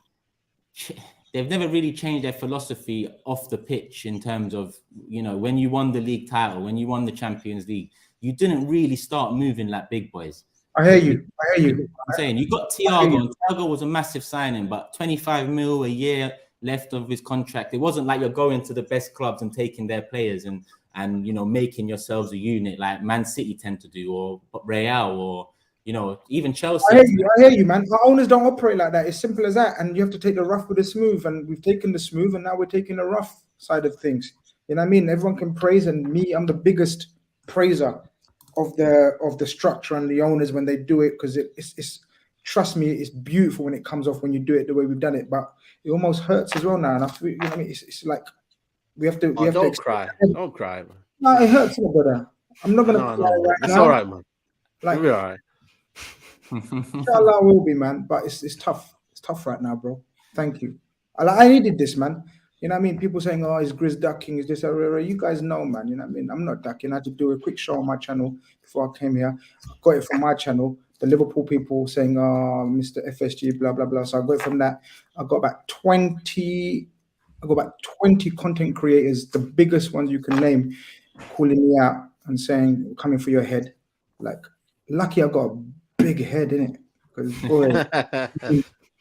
changed their philosophy off the pitch in terms of, when you won the league title, when you won the Champions League, you didn't really start moving like big boys. I hear you. I'm saying you got Thiago, and Thiago was a massive signing, but 25 mil a year left of his contract. It wasn't like you're going to the best clubs and taking their players and making yourselves a unit like Man City tend to do, or Real, or even Chelsea. I hear you, man. Our owners don't operate like that. It's simple as that. And you have to take the rough with the smooth. And we've taken the smooth, and now we're taking the rough side of things. You know what I mean? Everyone can praise, and me, I'm the biggest praiser of the structure and the owners when they do it, because it's trust me, it's beautiful when it comes off when you do it the way we've done it. But it almost hurts as well now. And I feel, what I mean? It's like we have to. Don't cry. Don't cry, man. No, it hurts a little, brother. I'm not gonna cry right That's now. all right, man. Like, You'll be all right. Inshallah will be, man. But it's tough. It's tough right now, bro. Thank you. I needed this, man. You know what I mean? People saying, "Oh, is GRIZZ ducking? Is this?" You guys know, man. You know what I mean? I'm not ducking. I had to do a quick show on my channel before I came here. I got it from my channel. The Liverpool people saying, "Oh, Mr. FSG, blah blah blah." So I got it from that. I got about 20 content creators, the biggest ones you can name, calling me out and saying, "Coming for your head." Like, lucky I got a big head, innit? Because boy,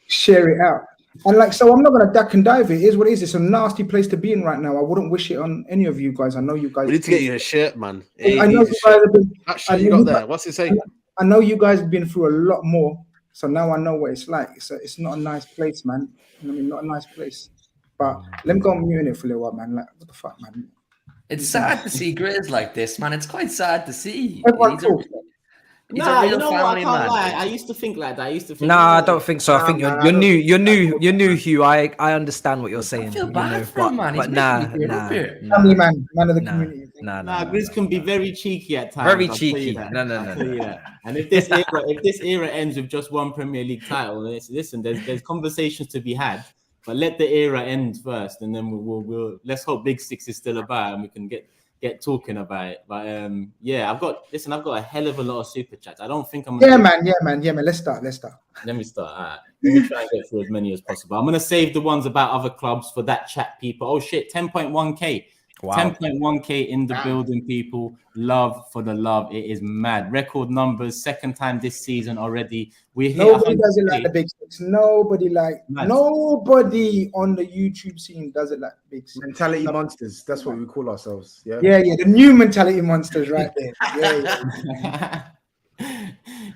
share it out. And like, so I'm not gonna duck and dive. It is what it is. It's a nasty place to be in right now. I wouldn't wish it on any of you guys. I know you guys. We need to get you a shirt, man. I know you guys have been. That shirt you got there. What's it saying? I know you guys have been through a lot more. So now I know what it's like. It's not a nice place, man. You know what I mean? Not a nice place. But let me go on mute in it for a little while, man. Like, what the fuck, man? It's sad to see GRIZZ like this, man. It's quite sad to see. He's a real family man. Lie. I used to think like that. I don't think so. I think you're new, Hugh. I understand what you're saying. I feel bad for him, man. But family man of the community. GRIZZ can be very cheeky at times. Very cheeky. No. And if this era ends with just one Premier League title, listen, there's conversations to be had. But let the era end first, and then we'll let's hope Big Six is still about and we can get talking about it. But I've got a hell of a lot of super chats. I don't think I'm gonna man. Let's start. Let me start. All right. Let me try and get through as many as possible. I'm gonna save the ones about other clubs for that chat, people. Oh shit, 10.1k. Wow. 10.1k in the building, people. Love for the love. It is mad. Record numbers. Second time this season already. Nobody doesn't like the Big Six. Nobody on the YouTube scene does it like Big Six. Mentality monsters. That's what we call ourselves. Yeah. The new mentality monsters right there. Yeah.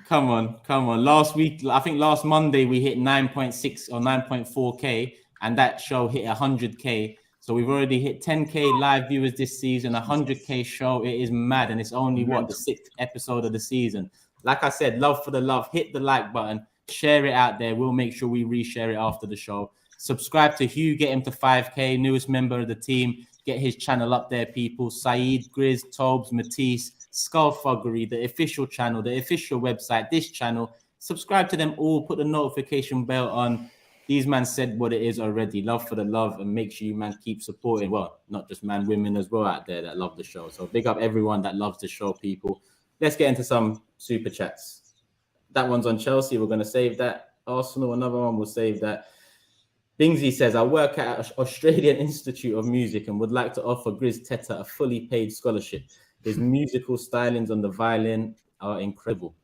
Come on. Last week, I think last Monday, we hit 9.6 or 9.4k. and that show hit 100K. So we've already hit 10K live viewers this season, 100K show. It is mad, and it's only what, the 6th episode of the season. Like I said, love for the love. Hit the like button, share it out there. We'll make sure we reshare it after the show. Subscribe to HUGH, get him to 5K, newest member of the team. Get his channel up there, people. SAEED, GRIZZ, TOBS, MATISSE, Thuggery, the official channel, the official website, this channel. Subscribe to them all. Put the notification bell on. These man said what it is already. Love for the love, and make sure you, man, keep supporting. Well, not just man, women as well out there that love the show. So big up everyone that loves the show, people. Let's get into some super chats. That one's on Chelsea. We're going to save that. Arsenal, another one, we'll save that. Bingsley says, I work at Australian Institute of Music and would like to offer GRIZZ Teta a fully paid scholarship. His musical stylings on the violin are incredible.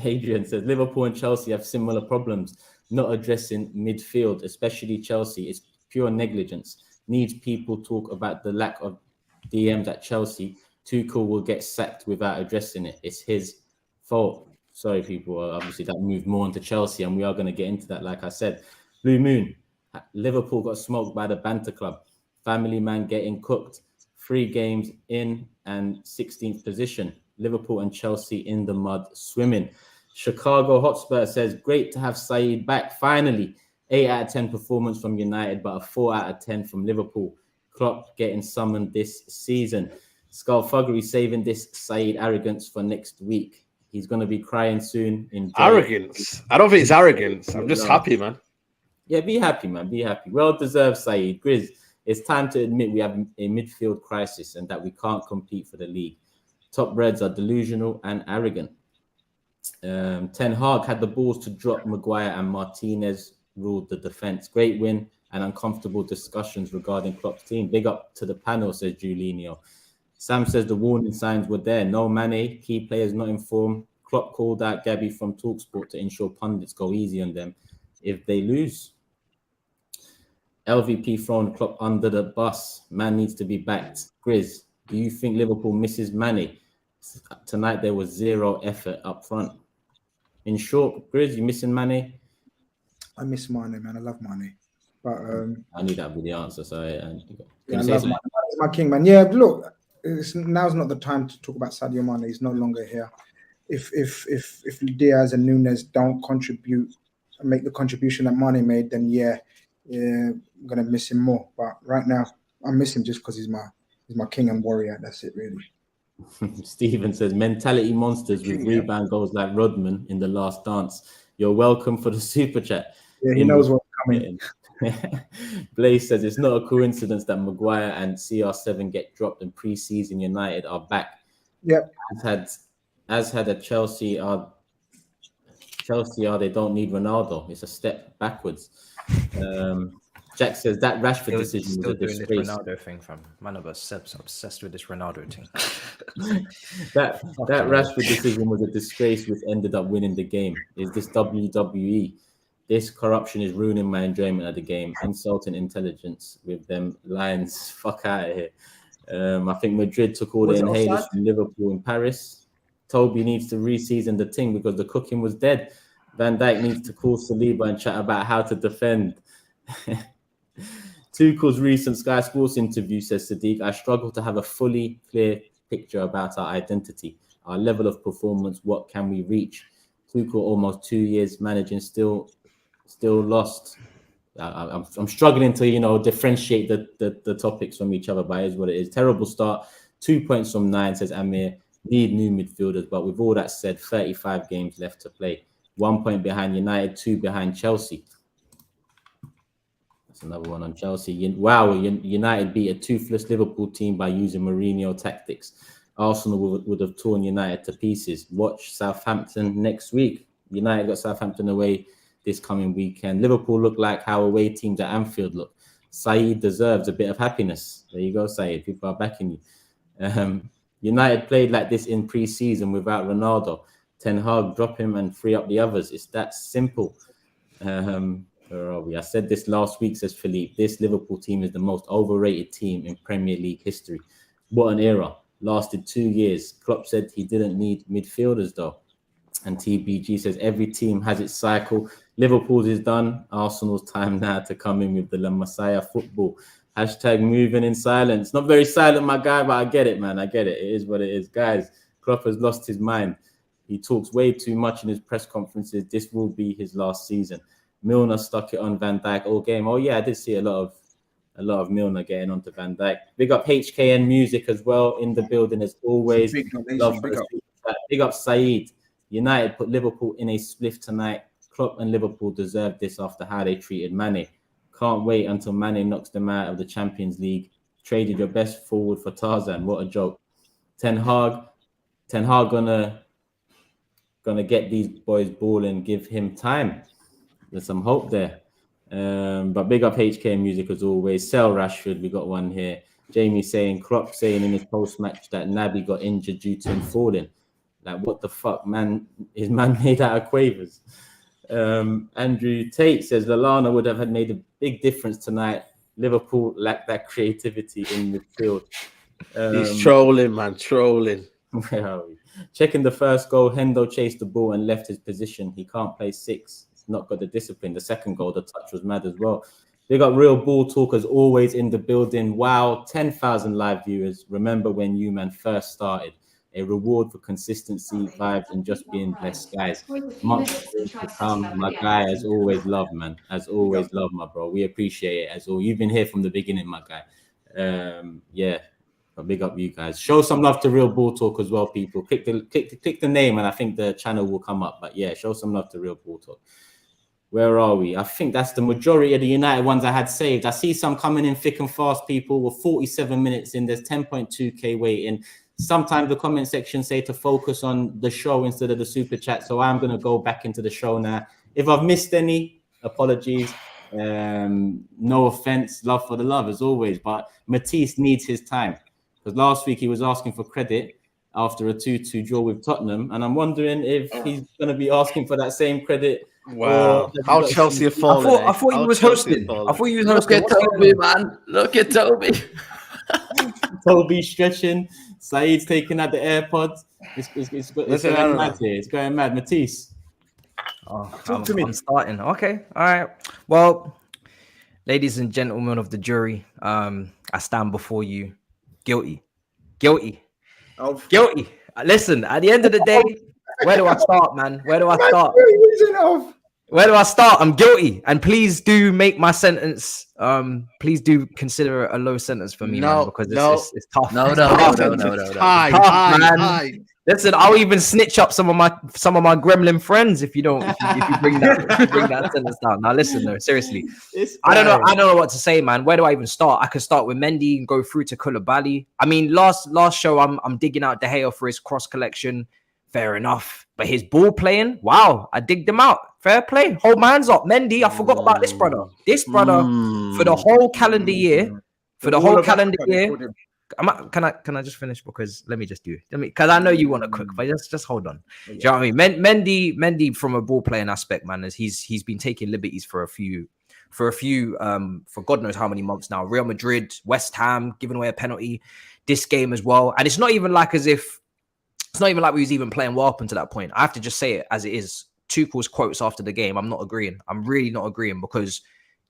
Adrian says, Liverpool and Chelsea have similar problems, not addressing midfield, especially Chelsea. It's pure negligence. Needs people talk about the lack of DMs at Chelsea. Tuchel will get sacked without addressing it. It's his fault. Sorry, people. Obviously, that moved more into Chelsea, and we are going to get into that, like I said. Blue Moon, Liverpool got smoked by the Banter Club. Family man getting cooked. 3 games in and 16th position. Liverpool and Chelsea in the mud swimming. Chicago Hotspur says, great to have SAEED back, finally. 8 out of 10 performance from United, but a 4 out of 10 from Liverpool. Klopp getting summoned this season. Thuggery saving this SAEED arrogance for next week. He's going to be crying soon. In arrogance? I don't think it's arrogance. I'm just happy, man. Yeah, be happy, man. Be happy. Well-deserved, SAEED. GRIZZ, it's time to admit we have a midfield crisis and that we can't compete for the league. Top Reds are delusional and arrogant. Ten Hag had the balls to drop Maguire and Martinez ruled the defense. Great win and uncomfortable discussions regarding Klopp's team. Big up to the panel, says Julinho. Sam says the warning signs were there. No Mane, key players not informed. Klopp called out Gabby from TalkSport to ensure pundits go easy on them if they lose. LVP thrown Klopp under the bus. Man needs to be backed. GRIZZ, do you think Liverpool misses Mane? Tonight there was 0 effort up front. In short, GRIZZ, you missing Mane? I miss Mane, man. I love Mane. But I knew that would be the answer. So I love Mane. He's my king, man. Yeah, look, now's not the time to talk about Sadio Mane. He's no longer here. If Diaz and Nunes don't contribute and make the contribution that Mane made, then yeah, I'm gonna miss him more. But right now, I miss him just because he's my king and warrior. That's it, really. Steven says, mentality monsters with rebound goals like Rodman in The Last Dance. You're welcome for the super chat. Yeah, he knows what's coming. Blaze says, it's not a coincidence that Maguire and CR7 get dropped and pre-season United are back. Yep. As had a Chelsea are they don't need Ronaldo. It's a step backwards. Jack says that Rashford decision was a disgrace. This Ronaldo thing from man of us obsessed with this Ronaldo thing. that Rashford decision was a disgrace, which ended up winning the game. Is this WWE? This corruption is ruining my enjoyment of the game. Insulting intelligence with them lines. Fuck out of here. I think Madrid took all the inhalers from Liverpool in Paris. Toby needs to re-season the thing because the cooking was dead. Van Dijk needs to call Saliba and chat about how to defend. Tuchel's recent Sky Sports interview, says Sadiq, I struggle to have a fully clear picture about our identity, our level of performance, what can we reach? Tuchel almost 2 years managing, still lost. I'm struggling to, differentiate the topics from each other, but it is what it is. Terrible start. 2 points from 9, says Amir. Need new midfielders, but with all that said, 35 games left to play. 1 point behind United, 2 behind Chelsea. That's another one on Chelsea. Wow, United beat a toothless Liverpool team by using Mourinho tactics. Arsenal would have torn United to pieces. Watch Southampton next week. United got Southampton away this coming weekend. Liverpool look like how away teams at Anfield look. SAEED deserves a bit of happiness. There you go, SAEED. People are backing you. United played like this in pre-season without Ronaldo. Ten Hag, drop him and free up the others. It's that simple. Where are we? I said this last week, says Philippe. This Liverpool team is the most overrated team in Premier League history. What an era. Lasted 2 years. Klopp said he didn't need midfielders, though. And TBG says every team has its cycle. Liverpool's is done. Arsenal's time now to come in with the La Messiah football. Hashtag moving in silence. Not very silent, my guy, but I get it, man. I get it. It is what it is. Guys, Klopp has lost his mind. He talks way too much in his press conferences. This will be his last season. Milner stuck it on Van Dijk all game. Oh, yeah, I did see a lot of Milner getting onto Van Dijk. Big up HKN Music as well in the building as always. Big donation, big up. Big up SAEED. United put Liverpool in a spliff tonight. Klopp and Liverpool deserve this after how they treated Mane. Can't wait until Mane knocks them out of the Champions League. Traded your best forward for Tarzan. What a joke. Ten Hag gonna get these boys balling. Give him time. There's some hope there. But big up HK Music as always. Sell Rashford. We got one here. Jamie saying, Klopp saying in his post-match that Naby got injured due to him falling. Like, what the fuck, man? Is man made out of quavers? Andrew Tate says Lallana would have had made a big difference tonight. Liverpool lacked that creativity in midfield. He's trolling, man, trolling. Where are we? Checking the first goal, Hendo chased the ball and left his position. He can't play 6. He's not got the discipline. The second goal, the touch was mad as well. They got real ball talk as always in the building. Wow, 10,000 live viewers. Remember when you man first started? A reward for consistency, vibes, and just being blessed, guys. Much to come, my guy. As always, love, man. As always, love, my bro. We appreciate it. As all, you've been here from the beginning, my guy. Yeah, but big up you guys. Show some love to Real Ball Talk as well, people. Click the name, and I think the channel will come up. But yeah, show some love to Real Ball Talk. Where are we? I think that's the majority of the United ones I had saved. I see some coming in thick and fast, people. We're 47 minutes in. There's 10.2k waiting. Sometimes the comment section say to focus on the show instead of the super chat. So I'm going to go back into the show now. If I've missed any, apologies. No offense, love for the love as always. But Matisse needs his time. Because last week he was asking for credit after a 2-2 draw with Tottenham. And I'm wondering if he's going to be asking for that same credit. Wow. How Chelsea are falling. I thought he was hosting. I thought he was hosting. Look at Toby, man. Look at Toby. Toby stretching. Saeed's taking out the AirPods. It's going mad here. It's going mad. Matisse. Talk to me. I'm starting. Okay. All right. Well, ladies and gentlemen of the jury, I stand before you guilty. Guilty. Listen, at the end of the day, where do I start, man? Where do I start? Where do I start? I'm guilty. And please do make my sentence. Please do consider it a low sentence for me, man, because it's tough. No. Hi. Listen, I'll even snitch up some of my gremlin friends if you bring that sentence down. Now listen though, seriously. I don't know what to say, man. Where do I even start? I could start with Mendy and go through to Koulibaly. I mean, last show I'm digging out De Gea for his cross collection. Fair enough. But his ball playing, wow, I digged him out. Fair play. Hold my hands up. Mendy, I forgot about this brother. This brother, for the whole calendar year, can I just finish? Because let me just do it. Because I know you want to cook, but just hold on. Do you know what I mean? Mendy from a ball playing aspect, man, is he's been taking liberties for God knows how many months now. Real Madrid, West Ham, giving away a penalty, this game as well. And it's not even like we was even playing well up until that point. I have to just say it as it is. Tuchel's quotes after the game, I'm not agreeing. I'm really not agreeing, because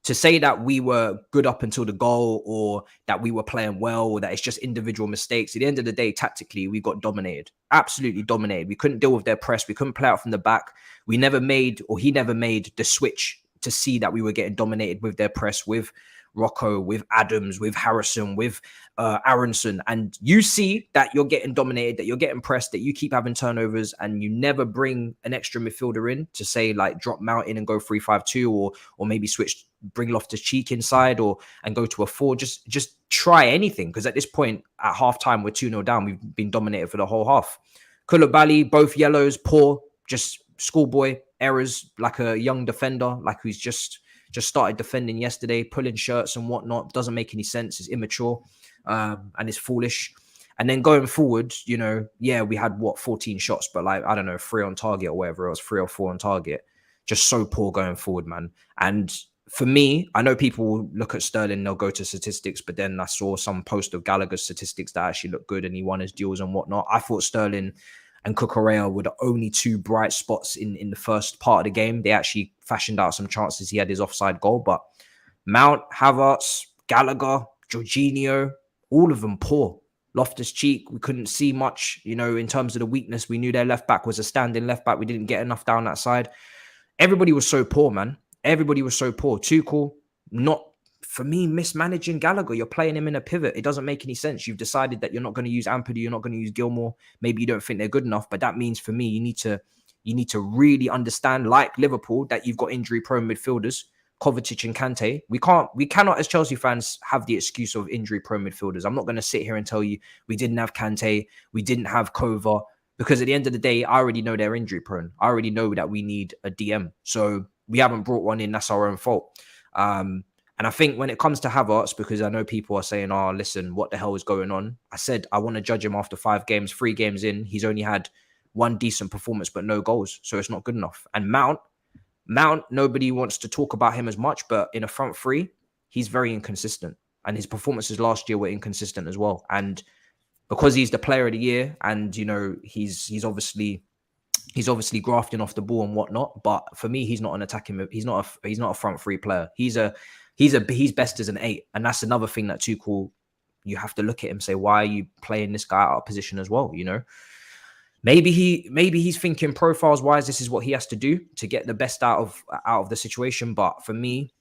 to say that we were good up until the goal, or that we were playing well, or that it's just individual mistakes, at the end of the day, tactically, we got dominated. Absolutely dominated. We couldn't deal with their press. We couldn't play out from the back. He never made the switch to see that we were getting dominated with their press, with Rocco, with Adams, with Harrison, with Aronson, and you see that you're getting dominated, that you're getting pressed, that you keep having turnovers, and you never bring an extra midfielder in to say like drop Mount in and go 3-5-2, or maybe switch, bring Loftus-Cheek inside, and go to a 4. Just try anything, because at this point at halftime we're 2-0 down. We've been dominated for the whole half. Koulibaly, both yellows, poor, just schoolboy errors, like a young defender, like who's just started defending yesterday, pulling shirts and whatnot. Doesn't make any sense. It's immature and it's foolish. And then going forward, we had 14 shots, but like, I don't know, 3 on target or whatever it was, 3 or 4 on target. Just so poor going forward, man. And for me, I know people look at Sterling, they'll go to statistics, but then I saw some post of Gallagher's statistics that actually look good and he won his deals and whatnot. I thought Sterling and Cucurella were the only two bright spots in the first part of the game. They actually fashioned out some chances. He had his offside goal, but Mount, Havertz, Gallagher, Jorginho, all of them poor. Loftus-Cheek, we couldn't see much, you know, in terms of the weakness. We knew their left back was a standing left back. We didn't get enough down that side. Everybody was so poor, man. Everybody was so poor. Tuchel, not, for me, mismanaging Gallagher. You're playing him in a pivot. It doesn't make any sense. You've decided that you're not going to use Ampadu, you're not going to use Gilmore. Maybe you don't think they're good enough, but that means for me, you need to really understand, like Liverpool, that you've got injury-prone midfielders, Kovacic and Kante. We cannot, as Chelsea fans, have the excuse of injury-prone midfielders. I'm not going to sit here and tell you we didn't have Kante, we didn't have Kova, because at the end of the day, I already know they're injury-prone. I already know that we need a DM. So we haven't brought one in. That's our own fault. And I think when it comes to Havertz, because I know people are saying, oh, listen, what the hell is going on? I said I want to judge him after 5 games, 3 games in. He's only had 1 decent performance, but no goals. So it's not good enough. And Mount, nobody wants to talk about him as much, but in a front three, he's very inconsistent. And his performances last year were inconsistent as well. And because he's the player of the year, and you know, he's obviously grafting off the ball and whatnot. But for me, he's not an attacking. He's not a front three player. He's best as an 8, and that's another thing that Tuchel, you have to look at him and say, why are you playing this guy out of position as well? You know. Maybe he's thinking profiles wise, this is what he has to do to get the best out of the situation. But for me,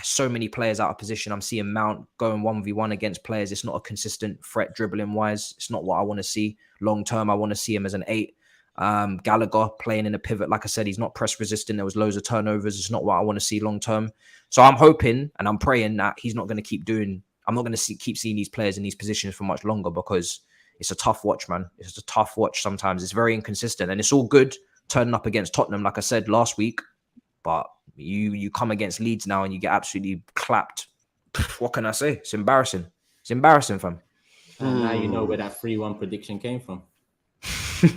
so many players out of position. I'm seeing Mount going 1v1 against players. It's not a consistent threat dribbling wise. It's not what I want to see long term. I want to see him as an 8. Gallagher playing in a pivot. Like I said, he's not press resistant. There was loads of turnovers. It's not what I want to see long term. So I'm hoping and I'm praying that he's not going to keep doing. I'm not going to keep seeing these players in these positions for much longer, because it's a tough watch, man. It's a tough watch sometimes. It's very inconsistent. And it's all good turning up against Tottenham, like I said last week. But you come against Leeds now and you get absolutely clapped. What can I say? It's embarrassing. It's embarrassing, fam. And now you know where that 3-1 prediction came from. You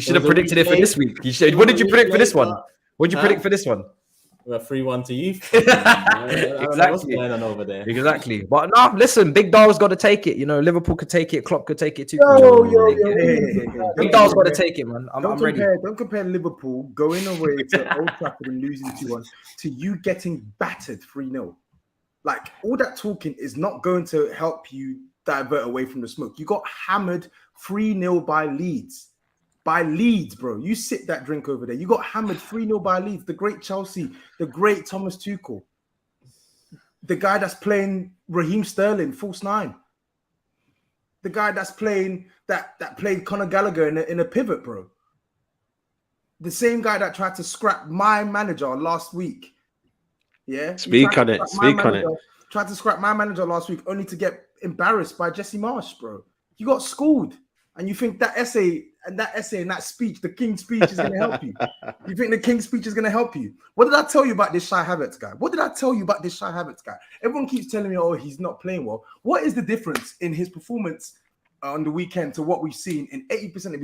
should have predicted it for this week. You should. What did you predict for this one? What did you predict for this one? We're 3-1 to you. Exactly. What's going on over there? Exactly. But no, listen, Big Dar's got to take it. You know, Liverpool could take it. Klopp could take it too. Big Dar's got to take it, man. I'm ready. Don't compare Liverpool going away to Old Trafford and losing 2-1 to you getting battered 3-0. Like, all that talking is not going to help you divert away from the smoke. You got hammered 3-0 by Leeds. By Leeds, bro. You sip that drink over there. You got hammered 3-0 by Leeds. The great Chelsea, the great Thomas Tuchel. The guy that's playing Raheem Sterling, false 9. The guy that's playing that played Conor Gallagher in a pivot, bro. The same guy that tried to scrap my manager last week. Yeah. Speak on it. Tried to scrap my manager last week only to get embarrassed by Jesse Marsh, bro. You got schooled. And you think that essay and that speech, the King's speech, is going to help you? You think the King's speech is going to help you? What did I tell you about this Shai Havertz guy? Everyone keeps telling me, oh, he's not playing well. What is the difference in his performance on the weekend to what we've seen in 80%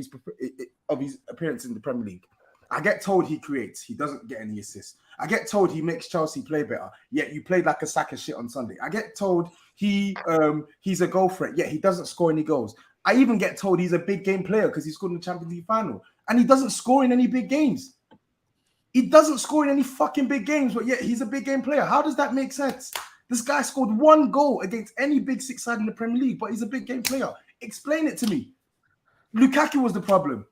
of his appearances in the Premier League? I get told he creates. He doesn't get any assists. I get told he makes Chelsea play better. Yet you played like a sack of shit on Sunday. I get told he's a goal threat. Yet he doesn't score any goals. I even get told he's a big game player because he scored in the Champions League final. And he doesn't score in any big games. He doesn't score in any fucking big games, but yet he's a big game player. How does that make sense? This guy scored 1 goal against any big 6 side in the Premier League, but he's a big game player. Explain it to me. Lukaku was the problem.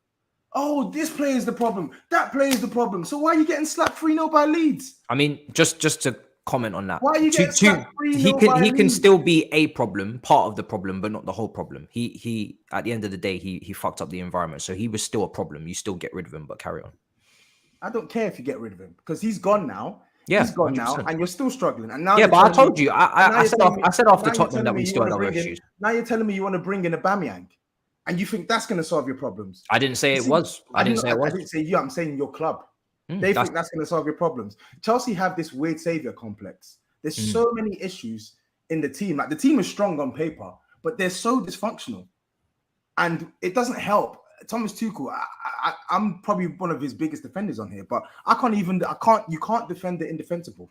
Oh, this player is the problem. That player is the problem. So why are you getting slapped 3-0 by Leeds? I mean, just to comment on that. Why are you getting slapped 3-0 by he can Leeds? still be a problem, part of the problem, but not the whole problem. He at the end of the day, he fucked up the environment. So he was still a problem. You still get rid of him, but carry on. I don't care if you get rid of him because he's gone now. Yeah, he's gone 100%. now, and you're still struggling. And now, yeah, but I told you, I I said after Tottenham that we still had other issues. Now you're telling me you want to bring in Aubameyang, and you think that's going to solve your problems. I didn't say it was. I didn't say it was. I didn't say you. I'm saying your club. They think that's going to solve your problems. Chelsea have this weird savior complex. There's so many issues in the team. Like, the team is strong on paper, but they're so dysfunctional, and it doesn't help. Thomas Tuchel, I'm probably one of his biggest defenders on here, but you can't defend the indefensible.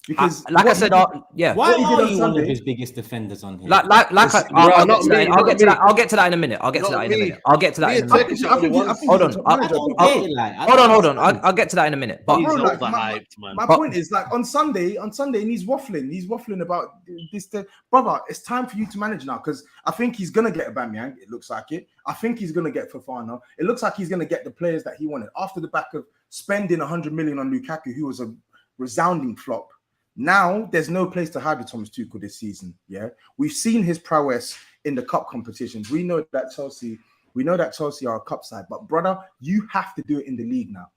Because like I said, yeah. Why he did are on you one Sunday- of his biggest defenders on here? I'll get to that in a minute. I'll get to that in a minute. I'll get to that in a minute. I think he's Hold a on. top I manager, don't but- get it, like, I Hold don't on. I'll get to that in a minute. But He's bro, like, overhyped, man. My point is, like, on Sunday, he's waffling. He's waffling about this. Brother, it's time for you to manage now, because I think he's gonna get Aubameyang. It looks like it. I think he's gonna get Fofana. It looks like he's gonna get the players that he wanted after the back of spending 100 million on Lukaku, who was a resounding flop. Now there's no place to hide with Thomas Tuchel this season. Yeah, we've seen his prowess in the cup competitions. We know that Chelsea are a cup side, but brother, you have to do it in the league now.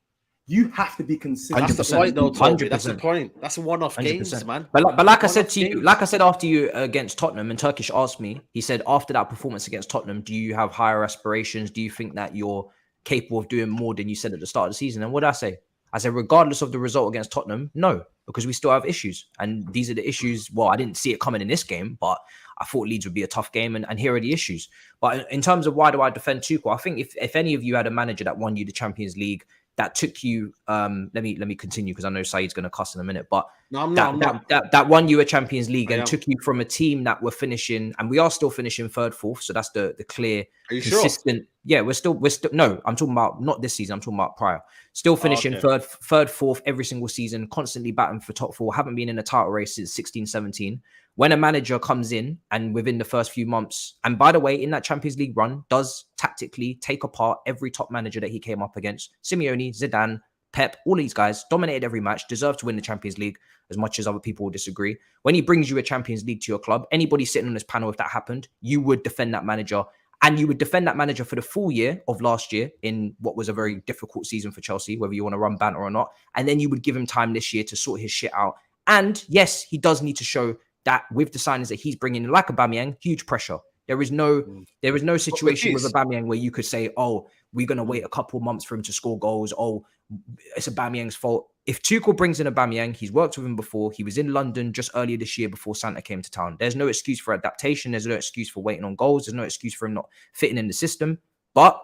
You have to be consistent. That's the point, though, Toby. 100%. That's the point. That's a one-off games, man. But like I One-off said to you, games. like I said after you against Tottenham, and Turkish asked me, he said, after that performance against Tottenham, do you have higher aspirations? Do you think that you're capable of doing more than you said at the start of the season? And what did I say? I said, regardless of the result against Tottenham, no, because we still have issues. And these are the issues. Well, I didn't see it coming in this game, but I thought Leeds would be a tough game. And here are the issues. But in terms of why do I defend Tuchel, I think if any of you had a manager that won you the Champions League, that took you, let me continue because I know Saeed's going to cuss in a minute, but that won you a Champions League and took you from a team that were finishing, and we are still finishing third, fourth. So that's the clear, consistent. Sure? Yeah, we're still, no, I'm talking about not this season. I'm talking about prior. Still finishing third, fourth every single season, constantly batting for top four. Haven't been in a title race since 16-17. When a manager comes in and within the first few months, and by the way, in that Champions League run, does tactically take apart every top manager that he came up against. Simeone, Zidane, Pep, all these guys dominated every match, deserved to win the Champions League, as much as other people will disagree. When he brings you a Champions League to your club, anybody sitting on this panel, if that happened, you would defend that manager. And you would defend that manager for the full year of last year in what was a very difficult season for Chelsea, whether you want to run banter or not. And then you would give him time this year to sort his shit out. And yes, he does need to show that with the signings that he's bringing in, like Aubameyang, huge pressure. There is no situation with Aubameyang where you could say, oh, we're going to wait a couple months for him to score goals. Oh, it's Aubameyang's fault. If Tuchel brings in Aubameyang, he's worked with him before. He was in London just earlier this year before Santa came to town. There's no excuse for adaptation. There's no excuse for waiting on goals. There's no excuse for him not fitting in the system. But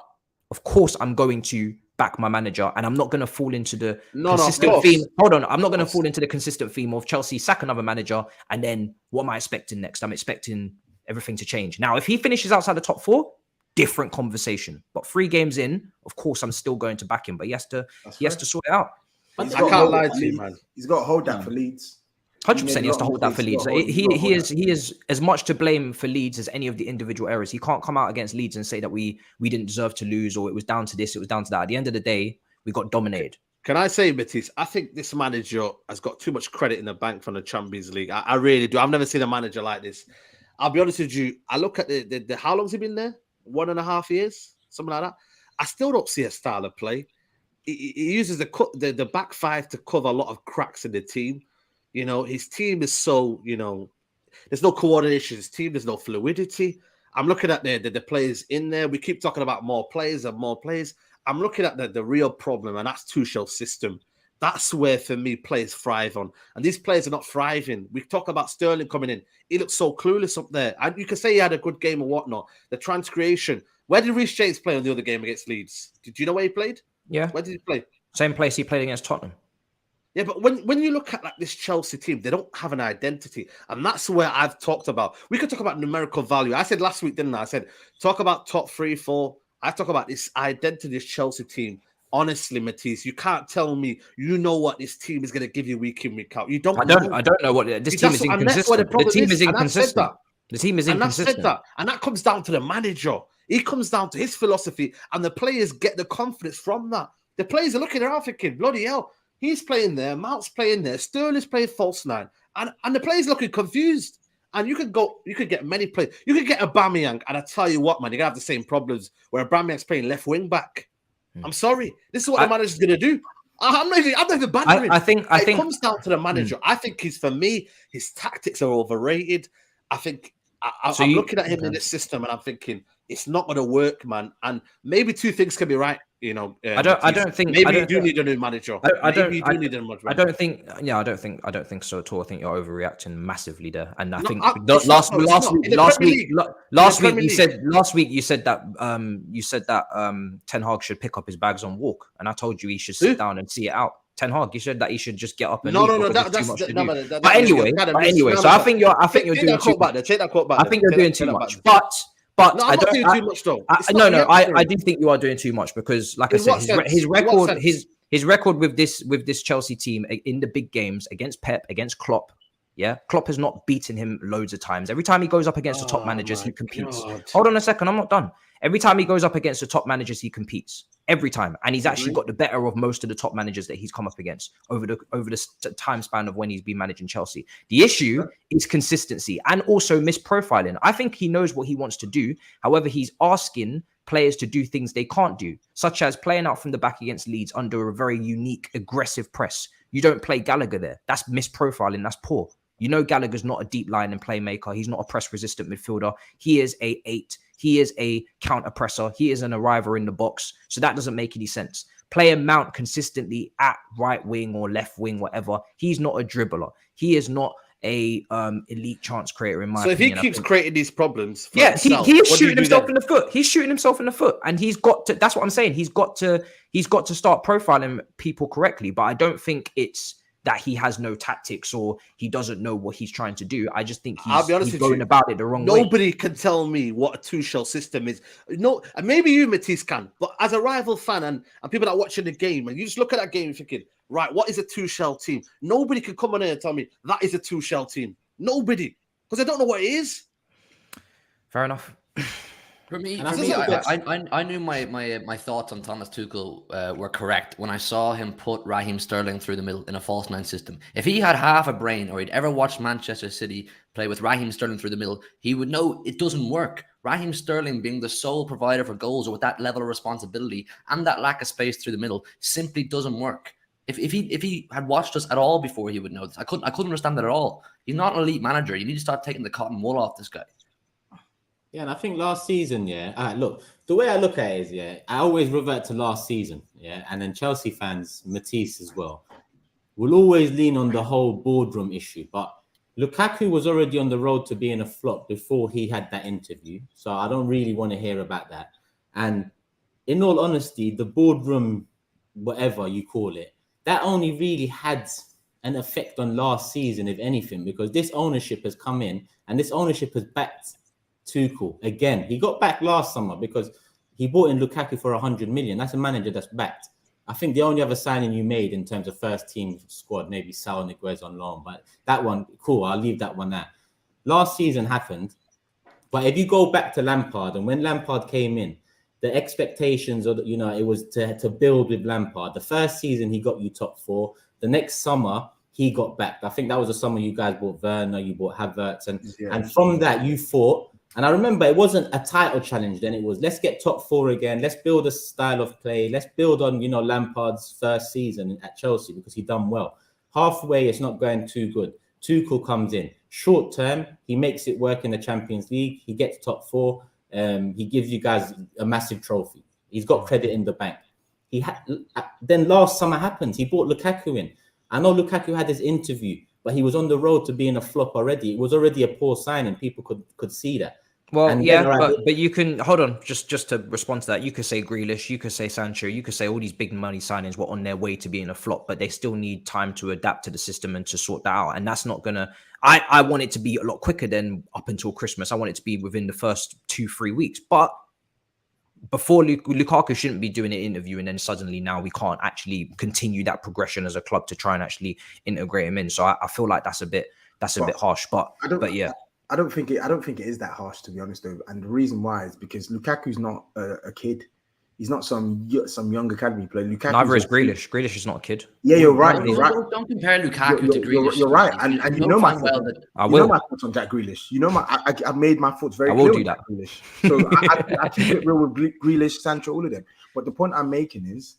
of course, I'm going to back my manager, and I'm not going to fall into the consistent theme. Hold on, I'm not going to fall into the consistent theme of Chelsea sack another manager, and then what am I expecting next? I'm expecting everything to change. Now, if he finishes outside the top four, different conversation. But 3 games in, of course, I'm still going to back him. But he has to sort it out. I can't lie to you, man. He's got to hold that for Leeds. 100% he has to hold that for Leeds. He is as much to blame for Leeds as any of the individual errors. He can't come out against Leeds and say that we didn't deserve to lose, or it was down to this, it was down to that. At the end of the day, we got dominated. Can I say, Matisse, I think this manager has got too much credit in the bank from the Champions League. I really do. I've never seen a manager like this. I'll be honest with you. I look at the how long's he been there? 1.5 years, something like that. I still don't see a style of play. He uses the back five to cover a lot of cracks in the team. You know, his team is so, there's no coordination. His team, there's no fluidity. I'm looking at the players in there. We keep talking about more players and more players. I'm looking at the real problem, and that's Tuchel's system. That's where, for me, players thrive on. And these players are not thriving. We talk about Sterling coming in. He looks so clueless up there. And you can say he had a good game or whatnot. The transcreation. Where did Reece James play on the other game against Leeds? Did you know where he played? Yeah. Where did he play? Same place he played against Tottenham. Yeah, but when you look at like this Chelsea team, they don't have an identity. And that's where I've talked about. We could talk about numerical value. I said last week, didn't I? I said, talk about top 3, 4. I talk about this identity, this Chelsea team. Honestly, Matisse, you can't tell me you know what this team is going to give you week in, week out. You don't. I don't know what this team is inconsistent. The team is inconsistent. The team is inconsistent. And that comes down to the manager. It comes down to his philosophy, and the players get the confidence from that. The players are looking around thinking, bloody hell, he's playing there, Mount's playing there, Sterling's playing false 9, and the players looking confused. And you could get many players. You could get Aubameyang, and I tell you what, man, you're gonna have the same problems where Aubameyang's playing left wing back. I'm sorry, this is what the manager's gonna do. I'm not even bantering. I think it comes down to the manager. I think for me, his tactics are overrated. I think I'm looking at him in the system, and I'm thinking it's not going to work, man. And maybe 2 things can be right. I don't think maybe you do need a new manager. I don't think so at all. I think you're overreacting massively there. And I think last week you said that Ten Hag should pick up his bags and walk. And I told you he should sit down and see it out. Ten Hag. You said that he should just get up and No, leave no, no. because there's That's too much to no, do. man, But anyway, so I think you're doing too much. Take that quote back. I think you're doing too much. But no, I'm not doing too much though. I do think you are doing too much because, like I said, his record with this Chelsea team in the big games against Pep, against Klopp. Yeah, Klopp has not beaten him loads of times. Every time he goes up against the top managers, he competes. God. Hold on a second, I'm not done. Every time he goes up against the top managers, he competes. Every time, and he's actually got the better of most of the top managers that he's come up against over the time span of when he's been managing Chelsea. The issue is consistency and also misprofiling. I think he knows what he wants to do. However, he's asking players to do things they can't do, such as playing out from the back against Leeds under a very unique, aggressive press. You don't play Gallagher there. That's misprofiling. That's poor. You know Gallagher's not a deep line and playmaker. He's not a press-resistant midfielder. He is a 8. He is a counter-presser. He is an arriver in the box. So that doesn't make any sense. Playing Mount consistently at right wing or left wing, whatever. He's not a dribbler. He is not a elite chance creator in my opinion. So if he keeps creating these problems, he is shooting himself in the foot. He's shooting himself in the foot, and he's got to. That's what I'm saying. He's got to start profiling people correctly. But I don't think it's that he has no tactics or he doesn't know what he's trying to do. I just think I'll be honest he's with going you, about it the wrong way. Nobody can tell me what a two-shell system is. No, and maybe you, Matisse, can. But as a rival fan and people that are watching the game, and you just look at that game and thinking, right, what is a two-shell team? Nobody can come on here and tell me that is a two-shell team. Nobody. Because I don't know what it is. Fair enough. For me, I knew my thoughts on Thomas Tuchel were correct when I saw him put Raheem Sterling through the middle in a false nine system. If he had half a brain or he'd ever watched Manchester City play with Raheem Sterling through the middle, he would know it doesn't work. Raheem Sterling being the sole provider for goals or with that level of responsibility and that lack of space through the middle simply doesn't work. If he had watched us at all before, he would know this. I couldn't understand that at all. He's not an elite manager. You need to start taking the cotton wool off this guy. Yeah, and I think last season, look, the way I look at it is, I always revert to last season, and then Chelsea fans, Matisse as well, will always lean on the whole boardroom issue. But Lukaku was already on the road to being a flop before he had that interview, so I don't really want to hear about that. And in all honesty, the boardroom, whatever you call it, that only really had an effect on last season, if anything, because this ownership has come in and this ownership has backed Tuchel again. He got back last summer because he bought in Lukaku for 100 million. That's a manager that's backed. I think the only other signing you made in terms of first team squad, maybe Sal Niguez on loan, but that one, cool, I'll leave that one out. Last season happened, but if you go back to Lampard, and when Lampard came in, the expectations of, it was to build with Lampard. The first season he got you top 4. The next summer he got backed. I think that was the summer you guys bought Werner, you bought Havertz, and from that you fought. And I remember it wasn't a title challenge then. It was, let's get top 4 again. Let's build a style of play. Let's build on, Lampard's first season at Chelsea because he done well. Halfway, it's not going too good. Tuchel comes in. Short term, he makes it work in the Champions League. He gets top 4. He gives you guys a massive trophy. He's got credit in the bank. Then last summer happens. He brought Lukaku in. I know Lukaku had his interview, but he was on the road to being a flop already. It was already a poor signing. People could see that. Well, but you can hold on. Just to respond to that, you could say Grealish, you could say Sancho, you could say all these big money signings were on their way to being a flop, but they still need time to adapt to the system and to sort that out. And that's not gonna. I want it to be a lot quicker than up until Christmas. I want it to be within the first 2-3 weeks. But before Lukaku shouldn't be doing an interview, and then suddenly now we can't actually continue that progression as a club to try and actually integrate him in. So I feel like that's a bit harsh. But yeah. I don't think it is that harsh, to be honest, though. And the reason why is because Lukaku's not a kid. He's not some young academy player. Lukaku. Neither is Grealish. Grealish is not a kid. Yeah, you're right. Don't compare Lukaku to Grealish. You're right, and you know my thoughts. I will. You know my thoughts on Jack Grealish. You know I made my thoughts very clear. I will do that. Grealish. So I keep it real with Grealish, Sancho, all of them. But the point I'm making is,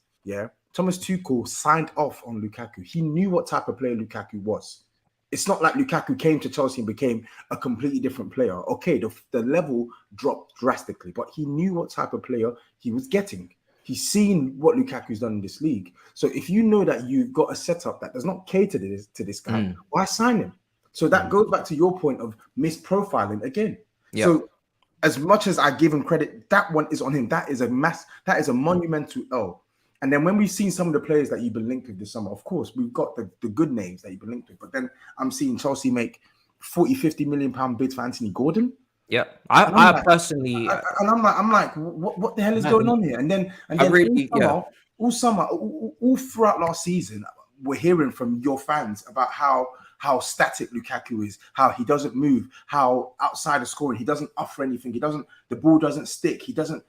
Thomas Tuchel signed off on Lukaku. He knew what type of player Lukaku was. It's not like Lukaku came to Chelsea and became a completely different player. Okay, the level dropped drastically, but he knew what type of player he was getting. He's seen what Lukaku's done in this league. So if you know that you've got a setup that does not cater to this guy, why sign him? So that goes back to your point of misprofiling again. Yep. So as much as I give him credit, that one is on him. That is a monumental L. And then when we've seen some of the players that you've been linked with this summer, of course, we've got the good names that you've been linked with. But then I'm seeing Chelsea make 40, 50 million pound bids for Anthony Gordon. Yeah, I personally, and I'm like, what the hell is going on here? And then really, all summer, all throughout last season, we're hearing from your fans about how static Lukaku is, how he doesn't move, how outside of scoring he doesn't offer anything. The ball doesn't stick. He doesn't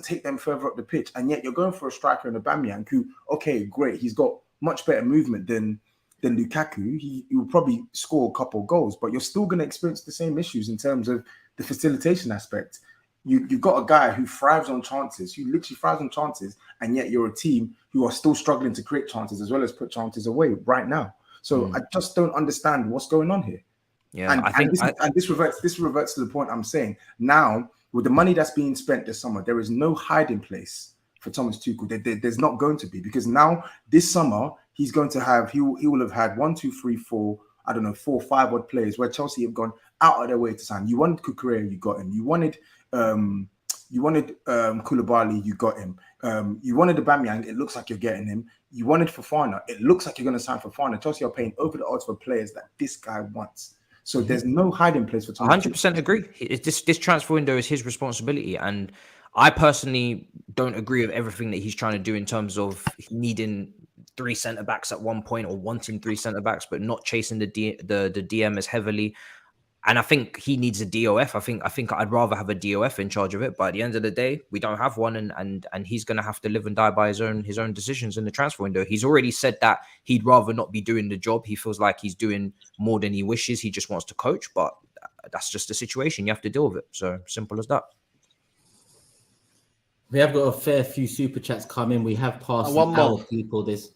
take them further up the pitch. And yet you're going for a striker in Aubameyang who, okay, great, he's got much better movement than Lukaku. He will probably score a couple of goals, but you're still going to experience the same issues in terms of the facilitation aspect. You've got a guy who thrives on chances, who literally thrives on chances, and yet you're a team who are still struggling to create chances as well as put chances away right now. So I just don't understand what's going on here. Yeah, and this reverts to the point I'm saying. Now, with the money that's being spent this summer, there is no hiding place for Thomas Tuchel. There's not going to be, because now this summer he's going to have he will have had 1, 2, 3, 4, I don't know, 4, 5 odd players where Chelsea have gone out of their way to sign. You wanted Cucurella, you got him. You wanted Koulibaly, you got him. You wanted Aubameyang, it looks like you're getting him. You wanted Fofana, it looks like you're going to sign Fofana. Chelsea are paying over the odds for players that this guy wants. So there's no hiding place for Thomas. 100% agree. This transfer window is his responsibility, and I personally don't agree with everything that he's trying to do in terms of needing 3 centre backs at one point or wanting 3 centre backs, but not chasing the DM as heavily. And I think he needs a DOF. I think I'd rather have a DOF in charge of it. But at the end of the day, we don't have one, and he's going to have to live and die by his own decisions in the transfer window. He's already said that he'd rather not be doing the job. He feels like he's doing more than he wishes. He just wants to coach, but that's just the situation. You have to deal with it. So simple as that. We have got a fair few super chats come in. We have passed one more. people. This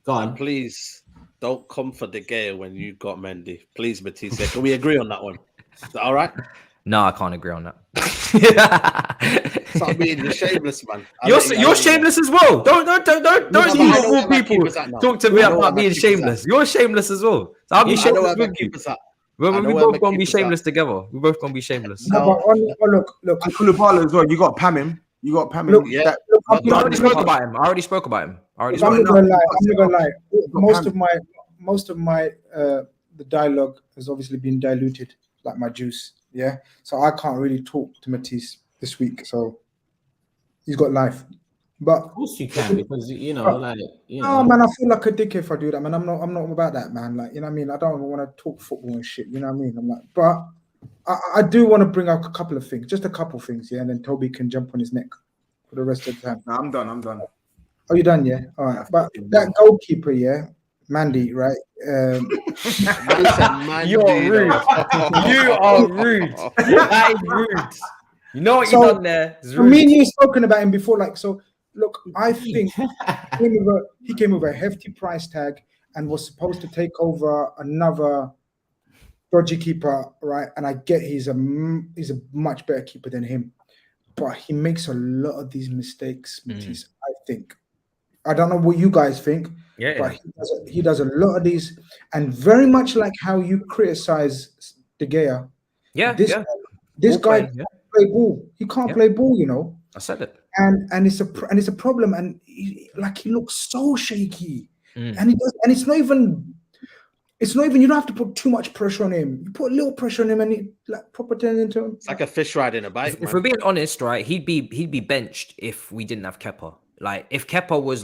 gone. Please don't come for De Gea when you got Mendy. Please, Matisse. Can we agree on that one? Is that all right? No, I can't agree on that. Stop being you're shameless, man. You're shameless as well. Don't people talk to me about being shameless. You're shameless as well. So I'll be shameless with you. We both gonna be shameless together. We both gonna be shameless. No, look, Koulibaly as well. You got Pam him. You got Pam him. Look, yeah. I already spoke about him. I'm not gonna lie. Most of my the dialogue has obviously been diluted, like my juice. Yeah, so I can't really talk to Matisse this week. So he's got life. But of course you can, because no, man, I feel like a dick if I do that, man. I'm not about that, man. Like, you know what I mean? I don't want to talk football and shit. You know what I mean? I'm like, but I do want to bring up a couple of things, just a couple of things, yeah, and then Toby can jump on his neck for the rest of the time. No, I'm done. Oh, you done? Yeah. All right. But that goalkeeper, yeah, Mandy, right? You're rude. You are rude. That is rude. You know what you done there? I mean, you've spoken about him before, like, so. Look, I think he came with a hefty price tag and was supposed to take over another dodgy keeper, right? And I get he's a much better keeper than him, but he makes a lot of these mistakes. Matisse, I think. I don't know what you guys think, but he does a lot of these, and very much like how you criticize De Gea. This guy can't play ball. He can't play ball. You know. I said it. And it's a problem, and he looks so shaky, and it's not even you don't have to put too much pressure on him. You put a little pressure on him, and he proper turns into him. It's like a fish riding a bike. If we're being honest, right, he'd be benched if we didn't have Kepa. Like, if Kepa was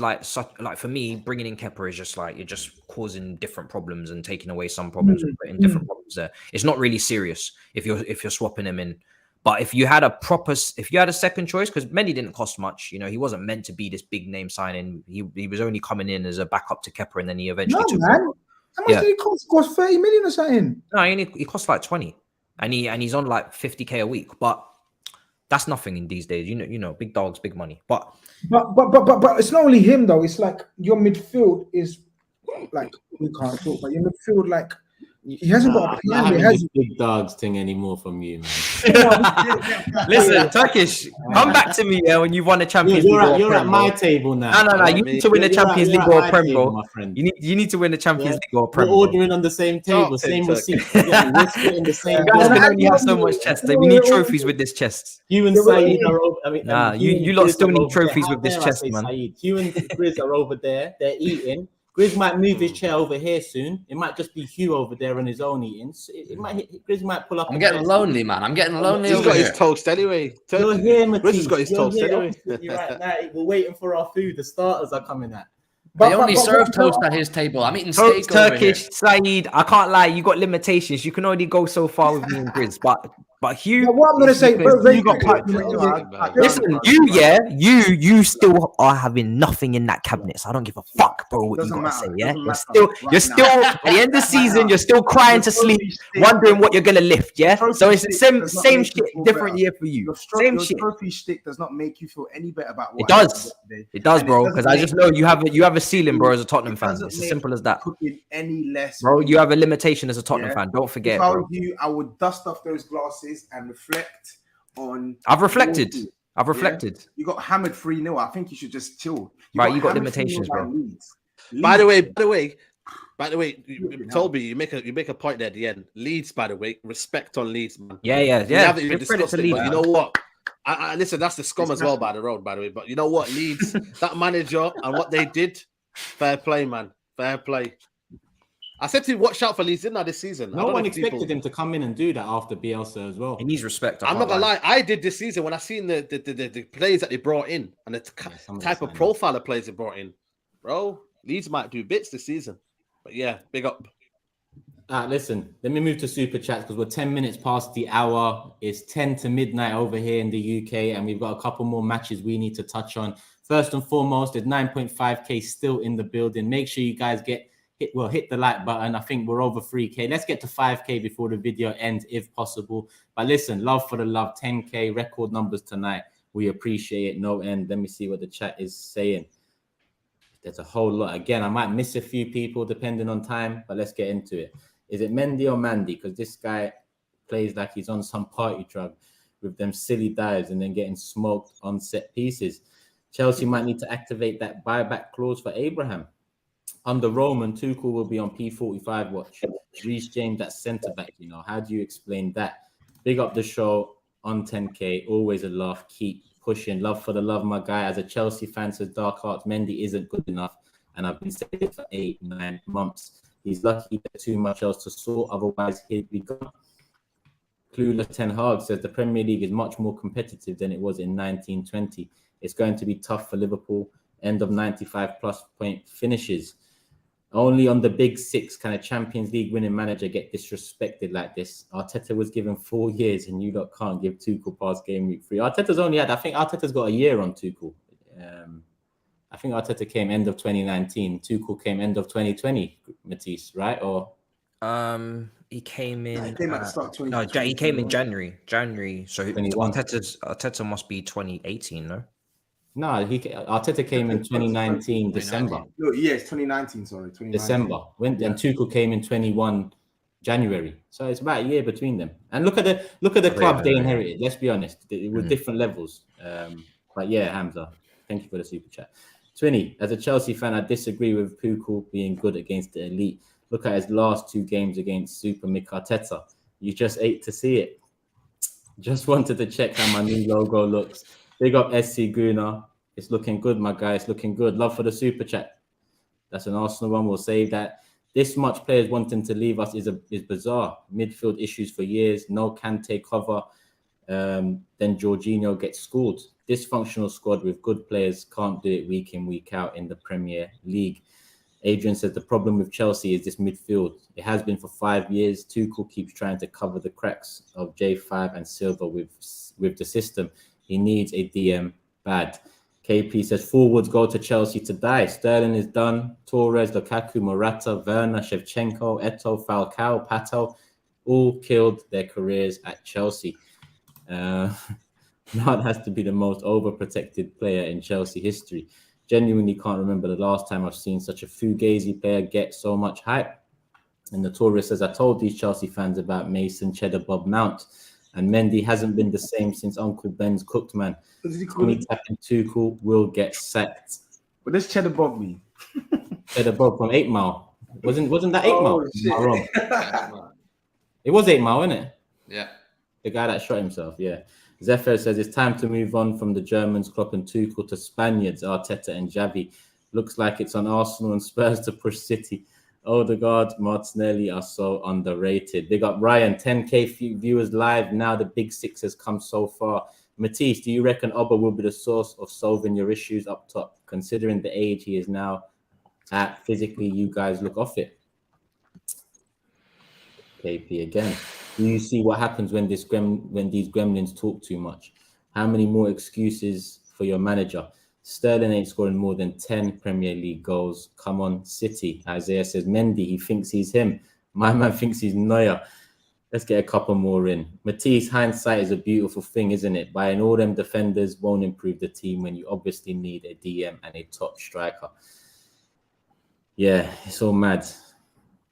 for me, bringing in Kepa is just like you're just causing different problems and taking away some problems and putting different problems there. It's not really serious if you're swapping him in. But if you had a second choice, because Mendy didn't cost much, he wasn't meant to be this big name signing. He was only coming in as a backup to Kepa, and then he eventually took. Man. How much did he cost? Cost 30 million or something? No, he cost like 20, and he's on like 50k a week. But that's nothing in these days. You know, big dogs, big money. But it's not only him though. It's like your midfield is like, we can't talk, but your midfield, like, He hasn't got a I'm plan. not He having has this big dogs thing anymore from you, man. Listen, Turkish, come back to me when you've won the Champions You're League. or at Prem, my bro. table now. No. You need to win the Champions League or Prem, bro. my friend. You need to win the Champions League or Prem. We're ordering on the same table, same receipt. We're splitting the same. You guys can only have so much chest. We need trophies with this chest. You and SAEED are over. I mean, Nah, you lot still need trophies with this chest, man. SAEED. You and GRIZZ are over there. They're eating. GRIZZ might move his chair over here soon. It might just be Hugh over there on his own eating. So GRIZZ might pull up. I'm getting lonely, man. I'm getting lonely. He's over got here. his toast anyway. You're here, Matisse. GRIZZ has got his toast anyway. Right now, we're waiting for our food. The starters are coming out. They only serve toast at his table. I'm eating steak over here. Turkish, SAEED. I can't lie. You got limitations. You can only go so far with me and GRIZZ. But Hugh, what I'm gonna say, you got listen, you still are having nothing in that cabinet. So I don't give a fuck, bro. What you gotta say, yeah? You're still at the end of the season. You're still crying to sleep, wondering what you're gonna lift, yeah? So it's the same shit, different year for you. Same shit. Your trophy stick does not make you feel any better about what It does, bro. Because I just know you have a ceiling, bro, as a Tottenham fan. It's as simple as that. Any less, bro. You have a limitation as a Tottenham fan. Don't forget, if I bro. were you, I would dust off those glasses and reflect on. I've reflected. You got hammered 3-0. I think you should just chill. You got limitations, bro. By the way, Toby, you make a point there at the end. Leeds, by the way, respect on Leeds, man. Yeah. We haven't even Give credit discussed to it, Leeds. but you know what? I listen, that's the scum as well by the road, by the way. But you know what, Leeds, that manager and what they did, fair play, man. Fair play. I said to you, watch out for Leeds, didn't I, this season? No one expected him to come in and do that after Bielsa as well. He needs respect. I'm not gonna lie, I did this season when I seen the players that they brought in and the type of profile of players they brought in. Bro, Leeds might do bits this season. But yeah, big up. Listen, let me move to Super Chats because we're 10 minutes past the hour. It's 10 to midnight over here in the UK, and we've got a couple more matches we need to touch on. First and foremost, there's 9.5K still in the building. Make sure you guys hit the like button. I think we're over 3K. Let's get to 5K before the video ends, if possible. But listen, love for the love. 10K record numbers tonight. We appreciate it. No end. Let me see what the chat is saying. There's a whole lot. Again, I might miss a few people depending on time, but let's get into it. Is it Mendy or Mandy? Because this guy plays like he's on some party drug with them silly dives and then getting smoked on set pieces. Chelsea might need to activate that buyback clause for Abraham. Under Roman, Tuchel will be on P45 watch. Reece James at centre-back, How do you explain that? Big up the show on 10K. Always a laugh. Keep pushing. Love for the love, my guy. As a Chelsea fan, says Dark Hearts, Mendy isn't good enough. And I've been saying it for 8-9 months. He's lucky there's too much else to sort. Otherwise, he'd be gone. Clueless Ten Hag says the Premier League is much more competitive than it was in 1920. It's going to be tough for Liverpool. End of 95-plus point finishes. Only on the big six can a Champions League winning manager get disrespected like this. Arteta was given 4 years, and you lot can't give Tuchel past game week 3. Arteta's only had, I think Arteta's got a year on Tuchel. I think Arteta came end of 2019. Tuchel came end of 2020, Matisse, right? Or he came in. He came at the start of 2020. No, he came in January. So 21. Arteta must be 2018, no? No, Arteta came in 2019 December. No, yeah, it's 2019. Sorry, 2019. December. And Tuchel came in 21 January. So it's about a year between them. And look at the club they inherited. Let's be honest, it was different levels. But yeah, Hamza, thank you for the super chat. Twinny, as a Chelsea fan, I disagree with Tuchel being good against the elite. Look at his last 2 games against Super Mick Arteta. You just ate to see it. Just wanted to check how my new logo looks. Big up SC Guna. It's looking good, my guy. It's looking good. Love for the super chat. That's an Arsenal one. We'll save that. This much players wanting to leave us is bizarre. Midfield issues for years. No Kante cover. Then Jorginho gets schooled. Dysfunctional squad with good players can't do it week in, week out in the Premier League. Adrian says the problem with Chelsea is this midfield. It has been for 5 years. Tuchel keeps trying to cover the cracks of J5 and Silva with the system. He needs a DM bad. KP says forwards go to Chelsea to die. Sterling is done. Torres, Lukaku, Morata, Werner, Shevchenko, Eto'o, Falcao, Pato all killed their careers at Chelsea. Not has to be the most overprotected player in Chelsea history. Genuinely can't remember the last time I've seen such a fugazi player get so much hype. And the tourist says, I told these Chelsea fans about Mason, Cheddar, Bob, Mount. And Mendy hasn't been the same since Uncle Ben's cooked, man. Tommy tapping Tuchel will get sacked. But this Cheddar Bob me. Cheddar Bob from 8 Mile. Wasn't that 8 Mile? Shit. Am I wrong? It was 8 Mile, isn't it? Yeah. The guy that shot himself, yeah. Zephyr says it's time to move on from the Germans, Klopp and Tuchel, to Spaniards, Arteta and Xavi. Looks like it's on Arsenal and Spurs to push City. Odegaard, Martinelli are so underrated. Big up Ryan, 10K viewers live. Now the big six has come so far. Matisse, do you reckon Oba will be the source of solving your issues up top? Considering the age he is now at, physically, you guys look off it. KP again. Do you see what happens when these gremlins talk too much? How many more excuses for your manager? Sterling ain't scoring more than 10 Premier League goals. Come on, City. Isaiah says, Mendy, he thinks he's him. My man thinks he's Neuer. Let's get a couple more in. Matisse, hindsight is a beautiful thing, isn't it? Buying all them defenders won't improve the team when you obviously need a DM and a top striker. Yeah, it's all mad.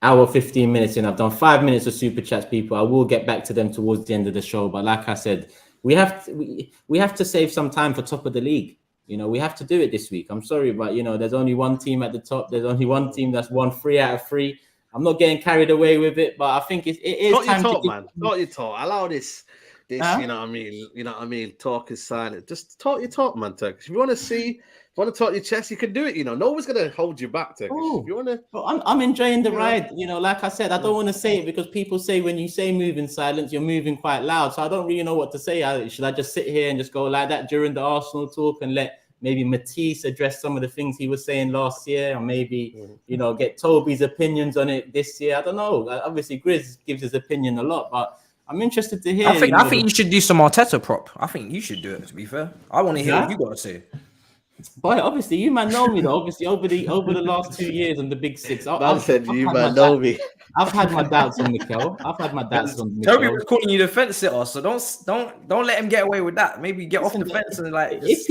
Hour 15 minutes in. I've done 5 minutes of super chats, people. I will get back to them towards the end of the show. But like I said, we have to save some time for top of the league. You know, we have to do it this week. I'm sorry, but, you know, there's only one team at the top. There's only one team that's won 3 out of 3. I'm not getting carried away with it, but I think it is not time your talk, to man. Not your talk. Allow this, you know what I mean? You know what I mean? Talk is silent. Just talk your talk, man, Turkish. If you want to talk your chest, you can do it, you know. No one's going to hold you back, Turkish. If you want to... I'm enjoying the ride. You know, like I said, I don't want to say it because people say when you say move in silence, you're moving quite loud. So I don't really know what to say. Should I just sit here and just go like that during the Arsenal talk and let maybe Matisse address some of the things he was saying last year, or maybe, you know, get Toby's opinions on it this year? I don't know. Obviously, GRIZZ gives his opinion a lot, but I'm interested to hear. I think you should do some Arteta prop. I think you should do it, to be fair. I want to hear what you got to say. Boy, obviously, you man know me though. Obviously, over the last 2 years on the big six, I've know me. I've had my doubts on Mikel. Toby was calling you the fence sitter, so don't let him get away with that. Maybe get off the fence and like. If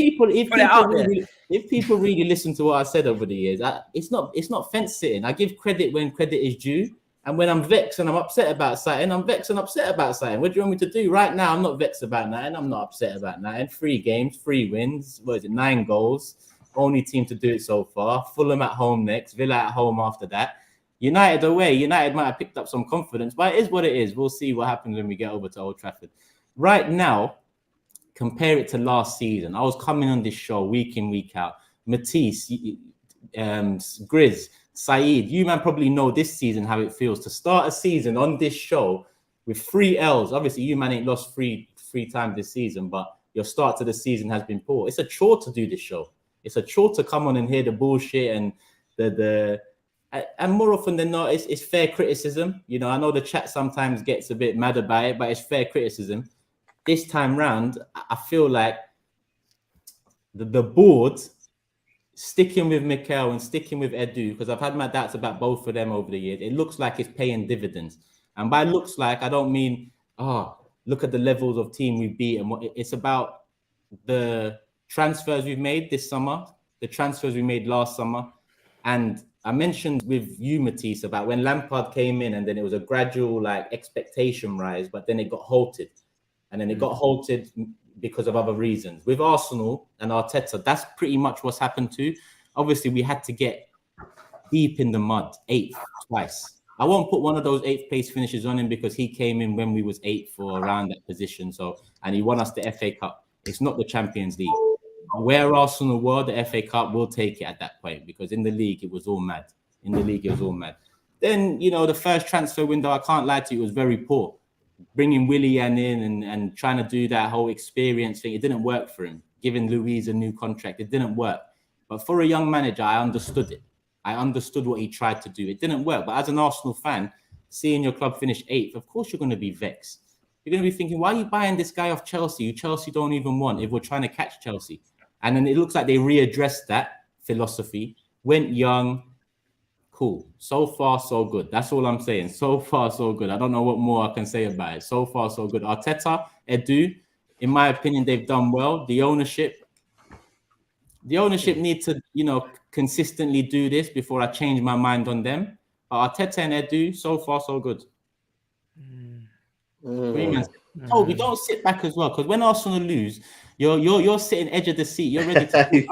people really listen to what I said over the years, it's not fence sitting. I give credit when credit is due, and when I'm vexed and I'm upset about something, I'm vexed and upset about something. What do you want me to do? Right now, I'm not vexed about nothing. I'm not upset about nothing. 3 games, 3 wins. What is it? 9 goals. Only team to do it so far. Fulham at home next. Villa at home after that. United away. United might have picked up some confidence, but it is what it is. We'll see what happens when we get over to Old Trafford. Right now, compare it to last season. I was coming on this show week in, week out. Matisse, GRIZZ, SAEED, you man probably know this season how it feels to start a season on this show with 3 L's. Obviously, you man ain't lost three times this season, but your start to the season has been poor. It's a chore to do this show. It's a chore to come on and hear the bullshit and and more often than not, it's fair criticism. You know, I know the chat sometimes gets a bit mad about it, but it's fair criticism. This time round, I feel like the board sticking with Mikel and sticking with Edu, because I've had my doubts about both of them over the years. It looks like it's paying dividends. And by looks like, I don't mean, look at the levels of team we've beaten. It's about the transfers we've made this summer, the transfers we made last summer. And I mentioned with you, Matisse, about when Lampard came in and then it was a gradual like expectation rise, but then it got halted. And then it got halted because of other reasons. With Arsenal and Arteta, that's pretty much what's happened too. Obviously, we had to get deep in the mud, 8th twice. I won't put one of those 8th place finishes on him because he came in when we was 8th for around that position. And he won us the FA Cup. It's not the Champions League. Where Arsenal were, the FA Cup will take it at that point, because in the league, it was all mad. Then, you know, the first transfer window, I can't lie to you, it was very poor. Bringing Willian in and trying to do that whole experience thing, it didn't work for him. Giving Luiz a new contract, it didn't work. But for a young manager, I understood it. I understood what he tried to do. It didn't work. But as an Arsenal fan, seeing your club finish 8th, of course you're going to be vexed. You're going to be thinking, why are you buying this guy off Chelsea, who Chelsea don't even want, if we're trying to catch Chelsea? And then it looks like they readdressed that philosophy, went young, cool. So far, so good. That's all I'm saying. So far, so good. I don't know what more I can say about it. So far, so good. Arteta, Edu, in my opinion, they've done well. The ownership need to, you know, consistently do this before I change my mind on them. But Arteta and Edu, so far so good. Toby, don't sit back as well, because when Arsenal lose, you're sitting edge of the seat. You're ready to. You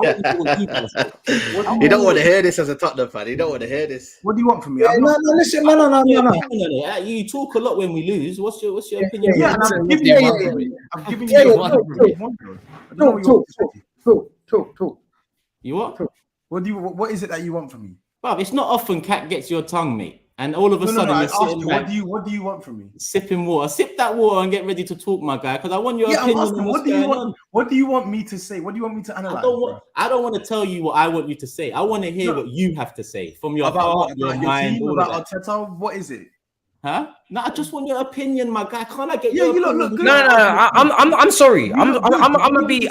don't want to hear this as a Tottenham fan. You don't want to hear this. What do you want from me? Yeah, no, listen, no. You talk a lot when we lose. What's your opinion? Yeah, and I've given you talk. You what? What is it that you want from me? Bob, it's not often Cat gets your tongue, mate. And all of a sudden, I you're asked sitting you, back, what do you want from me? sipping water. Sip that water and get ready to talk, my guy, because I want your opinion on what's going on. What do you want me to say? What do you want me to analyze? I don't want to tell you what I want you to say. I want to hear what you have to say from your heart, your mind, all about of that. Arteta. What is it? Huh? No, I just want your opinion, my guy. Can't I get Yeah, your you opinion? look good. No. I'm sorry. I'm gonna be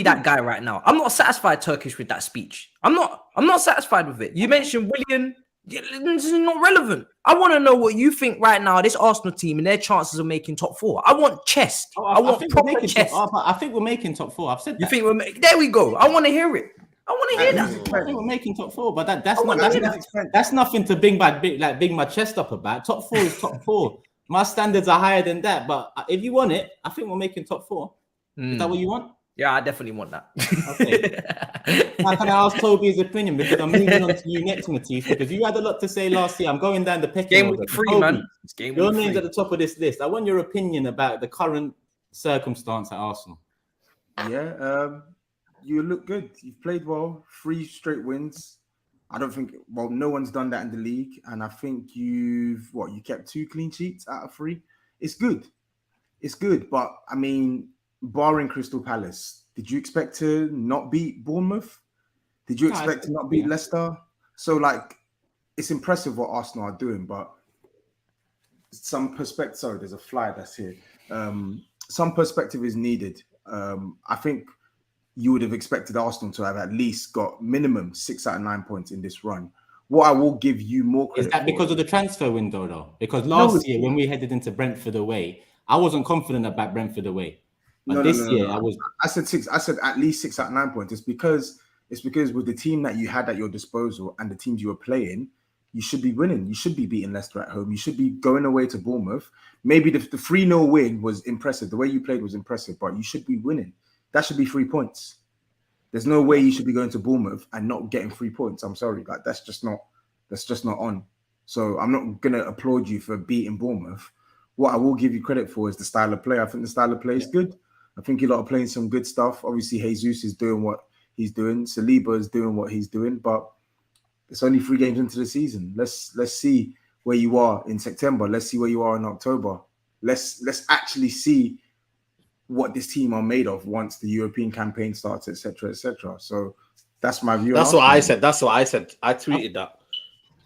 that guy right now. I'm not satisfied, Turkish, with that speech. I'm not satisfied with it. You mentioned Willian. This is not relevant. I want to know what you think right now. This Arsenal team and their chances of making top 4. I want chest. I want proper chest. I think we're making top 4. I've said that. You think there we go. I want to hear it. I want to hear that. I think we're making top 4, but that's nothing to bring my chest up about. Top 4 is top 4. My standards are higher than that. But if you want it, I think we're making top 4. Is that what you want? Yeah, I definitely want that. Okay. Now can I ask Toby his opinion, because I'm moving on to you next, Matisse, because you had a lot to say last year. I'm going down the pecking order. Game man. Your name's at the top of this list. I want your opinion about the current circumstance at Arsenal. Yeah, you look good. You've played well. 3 straight wins. I don't think, no one's done that in the league. And I think you kept 2 clean sheets out of 3. It's good. It's good. But, I mean, barring Crystal Palace, did you expect to not beat Bournemouth? Did you expect to not beat Leicester? So, it's impressive what Arsenal are doing, but some perspective. Sorry, there's a fly that's here. Some perspective is needed. I think you would have expected Arsenal to have at least got minimum 6 out of 9 points in this run. What I will give you more credit is that because of the transfer window, though? Because last year, when we headed into Brentford away, I wasn't confident about Brentford away. But this year, I was. I said 6. I said at least 6 out of 9 points. It's because with the team that you had at your disposal and the teams you were playing, you should be winning. You should be beating Leicester at home. You should be going away to Bournemouth. Maybe the 3-0 win was impressive. The way you played was impressive, but you should be winning. That should be 3 points. There's no way you should be going to Bournemouth and not getting 3 points. I'm sorry, that's just not on. So I'm not gonna applaud you for beating Bournemouth. What I will give you credit for is the style of play. I think the style of play is good. I think you lot are playing some good stuff. Obviously, Jesus is doing what he's doing. Saliba is doing what he's doing, but it's only 3 games into the season. Let's see where you are in September. Let's see where you are in October. Let's actually see what this team are made of once the European campaign starts, etc., etc. So that's my view. That's what I said. I tweeted that.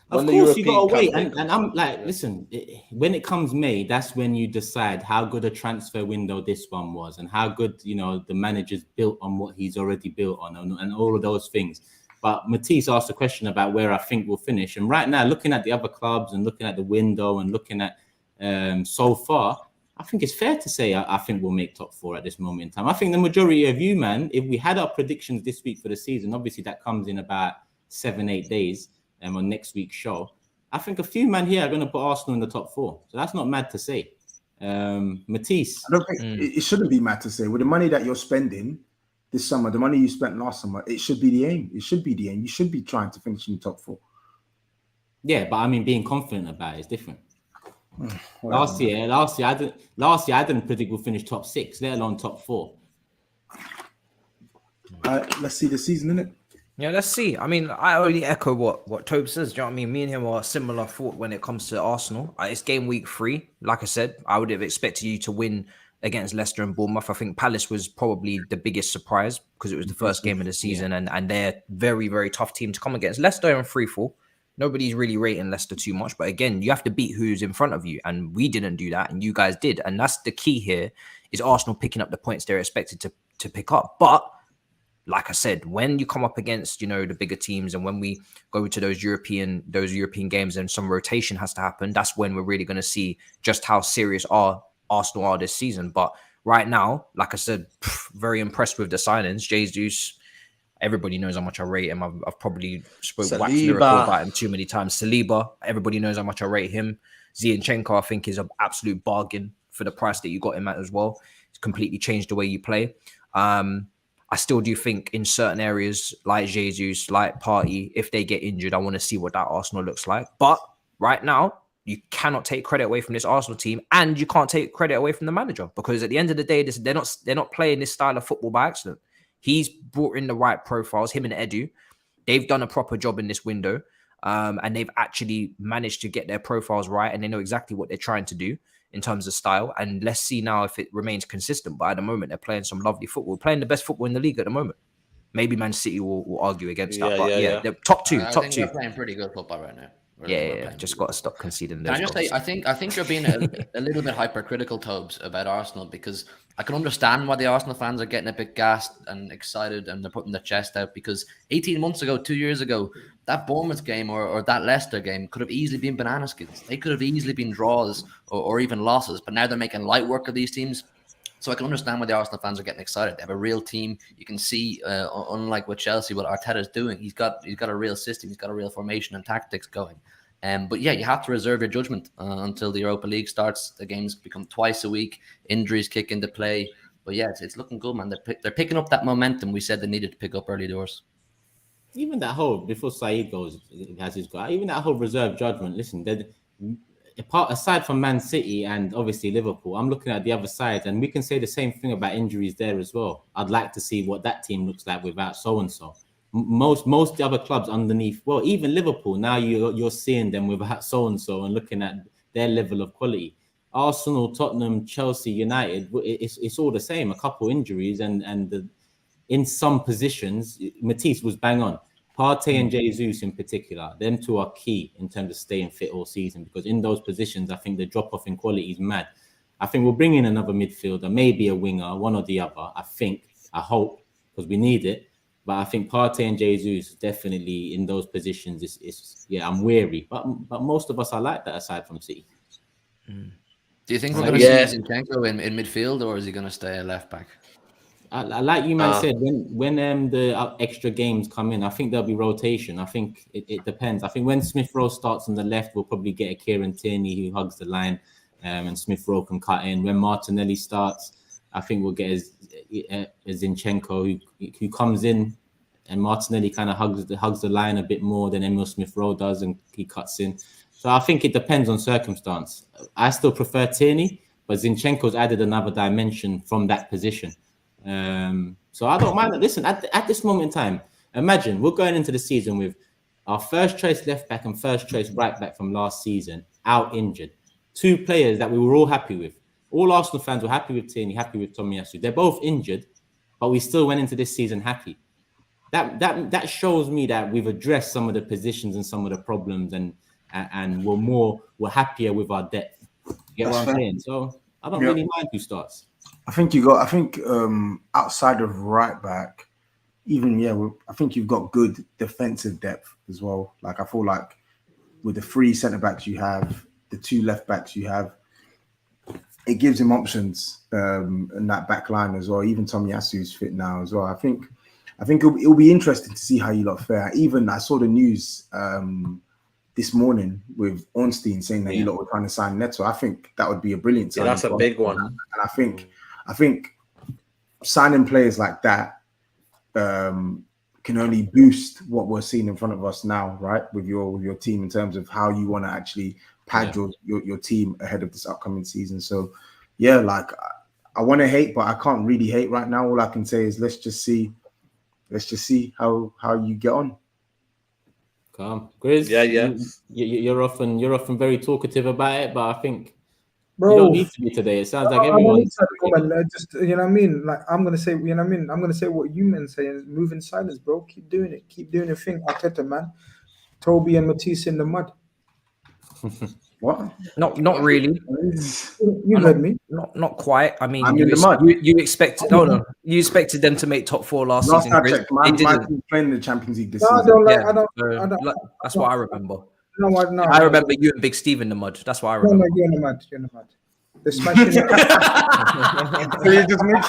Of course, you gotta wait, and I'm like, listen. When it comes May, that's when you decide how good a transfer window this one was, and how good the manager's built on what he's already built on, and all of those things. But Matisse asked a question about where I think we'll finish, and right now, looking at the other clubs and looking at the window and looking at so far, I think it's fair to say I think we'll make top 4 at this moment in time. I think the majority of you, man, if we had our predictions this week for the season, obviously that comes in about 7-8 days. On next week's show, I think a few men here are going to put Arsenal in the top 4. So that's not mad to say. Matisse. I don't think it shouldn't be mad to say. With the money that you're spending this summer, the money you spent last summer, it should be the aim. It should be the aim. You should be trying to finish in the top 4. Yeah, but I mean, being confident about it is different. Last year, I didn't predict we'll finish top 6, let alone top 4. Let's see the season, innit? Yeah, let's see. I mean, I only echo what Tobe says. Do you know what I mean? Me and him are similar thought when it comes to Arsenal. It's game week 3. Like I said, I would have expected you to win against Leicester and Bournemouth. I think Palace was probably the biggest surprise because it was the first game of the season, and they're very, very tough team to come against. Leicester in 3-4. Nobody's really rating Leicester too much. But again, you have to beat who's in front of you. And we didn't do that, and you guys did. And that's the key here, is Arsenal picking up the points they're expected to pick up. But like I said, when you come up against, the bigger teams, and when we go to those European games and some rotation has to happen, that's when we're really going to see just how serious Arsenal are this season. But right now, like I said, very impressed with the signings. Jesus, Everybody knows how much I rate him. I've probably waxed Saliba. lyrical about him too many times. Saliba, everybody knows how much I rate him. Zinchenko, I think, is an absolute bargain for the price that you got him at as well. It's completely changed the way you play. I still do think in certain areas like Jesus, like Partey, if they get injured, I want to see what that Arsenal looks like. But right now, you cannot take credit away from this Arsenal team, and you can't take credit away from the manager, because at the end of the day, they're not playing this style of football by accident. He's brought in the right profiles, him and Edu. They've done a proper job in this window, and they've actually managed to get their profiles right, and they know exactly what they're trying to do in terms of style. And let's see now if it remains consistent. But at the moment, they're playing some lovely football, playing the best football in the league at the moment. Maybe Man City will argue against that, but they're top two. I think they're playing pretty good football right now. Just got to stop conceding. Can I just say, I think you're being a little bit hypercritical, Tobes, about Arsenal, because I can understand why the Arsenal fans are getting a bit gassed and excited and they're putting their chest out, because 18 months ago, 2 years ago, that Bournemouth game or that Leicester game could have easily been banana skins. They could have easily been draws or even losses, but now they're making light work of these teams. So I can understand why the Arsenal fans are getting excited. They have a real team. You can see, unlike with Chelsea, what Arteta's doing. He's got a real system. He's got a real formation and tactics going. But yeah, you have to reserve your judgment until the Europa League starts. The games become twice a week. Injuries kick into play. But yeah, it's looking good, man. They're picking up that momentum we said they needed to pick up early doors. Even that whole, before SAEED goes, has his guy, even that whole reserve judgment, listen, aside from Man City and obviously Liverpool, I'm looking at the other side, and we can say the same thing about injuries there as well. I'd like to see what that team looks like without so-and-so. Most other clubs underneath, well, even Liverpool, now you're seeing them without so-and-so and looking at their level of quality. Arsenal, Tottenham, Chelsea, United, it's all the same. A couple injuries and in some positions, Matisse was bang on. Partey and Jesus in particular, them two are key in terms of staying fit all season, because in those positions, I think the drop-off in quality is mad. I think we'll bring in another midfielder, maybe a winger, one or the other. I hope, because we need it. But I think Partey and Jesus definitely in those positions I'm wary. But most of us are like that aside from City. Do you think we're going to see Zinchenko in midfield, or is he going to stay a left back? Like you man said, when the extra games come in, I think there'll be rotation. I think it depends. I think when Smith Rowe starts on the left, we'll probably get a Kieran Tierney who hugs the line, and Smith Rowe can cut in. When Martinelli starts, I think we'll get a Zinchenko who comes in, and Martinelli kind of hugs the line a bit more than Emil Smith Rowe does, and he cuts in. So I think it depends on circumstance. I still prefer Tierney, but Zinchenko's added another dimension from that position. So I don't mind it. Listen, at this moment in time, imagine we're going into the season with our first choice left back and first choice right back from last season out injured. Two players that we were all happy with. All Arsenal fans were happy with Tierney, happy with Tomiyasu. They're both injured, but we still went into this season happy. That shows me that we've addressed some of the positions and some of the problems, and we're happier with our depth. You get what I'm saying? So I don't really mind who starts. I think outside of right back, I think you've got good defensive depth as well. Like I feel like with the 3 centre backs you have, the 2 left backs you have, it gives him options in that back line as well. Even Tomiyasu's fit now as well. I think it'll be interesting to see how you lot fare. Even I saw the news this morning with Ornstein saying that you lot were trying to sign Neto. I think that would be a brilliant signing. That's a big one. And I think signing players like that can only boost what we're seeing in front of us now, right? With your team in terms of how you want to actually pad your team ahead of this upcoming season. So like I want to hate, but I can't really hate right now. All I can say is let's just see how you get on. Calm, GRIZZ. You're often very talkative about it, but I think Bro, you don't need to be today. It sounds like everyone's just, you know what I mean? Like I'm gonna say, you know what I mean? I'm gonna say what you men say and move in silence, bro. Keep doing it. Keep doing your thing. Arteta, man. Toby and Matisse in the mud. What? Not really. You heard me. Not quite. I mean, you expected. No. You expected them to make top 4 last season. I checked, my team playing the Champions League this season. I don't. That's what I remember. No. I remember you and Big Steve in the mud. That's what I remember. No, you're in the mud. They're smashing it. So you just make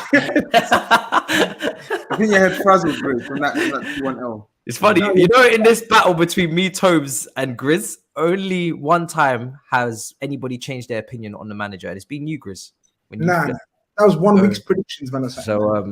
I think your head frazzled, bro, from that 2-1L. It's funny, you know, in this battle between me, Tobes, and GRIZZ, only one time has anybody changed their opinion on the manager, and it's been you, GRIZZ. When you That was 1 week's predictions, man. So,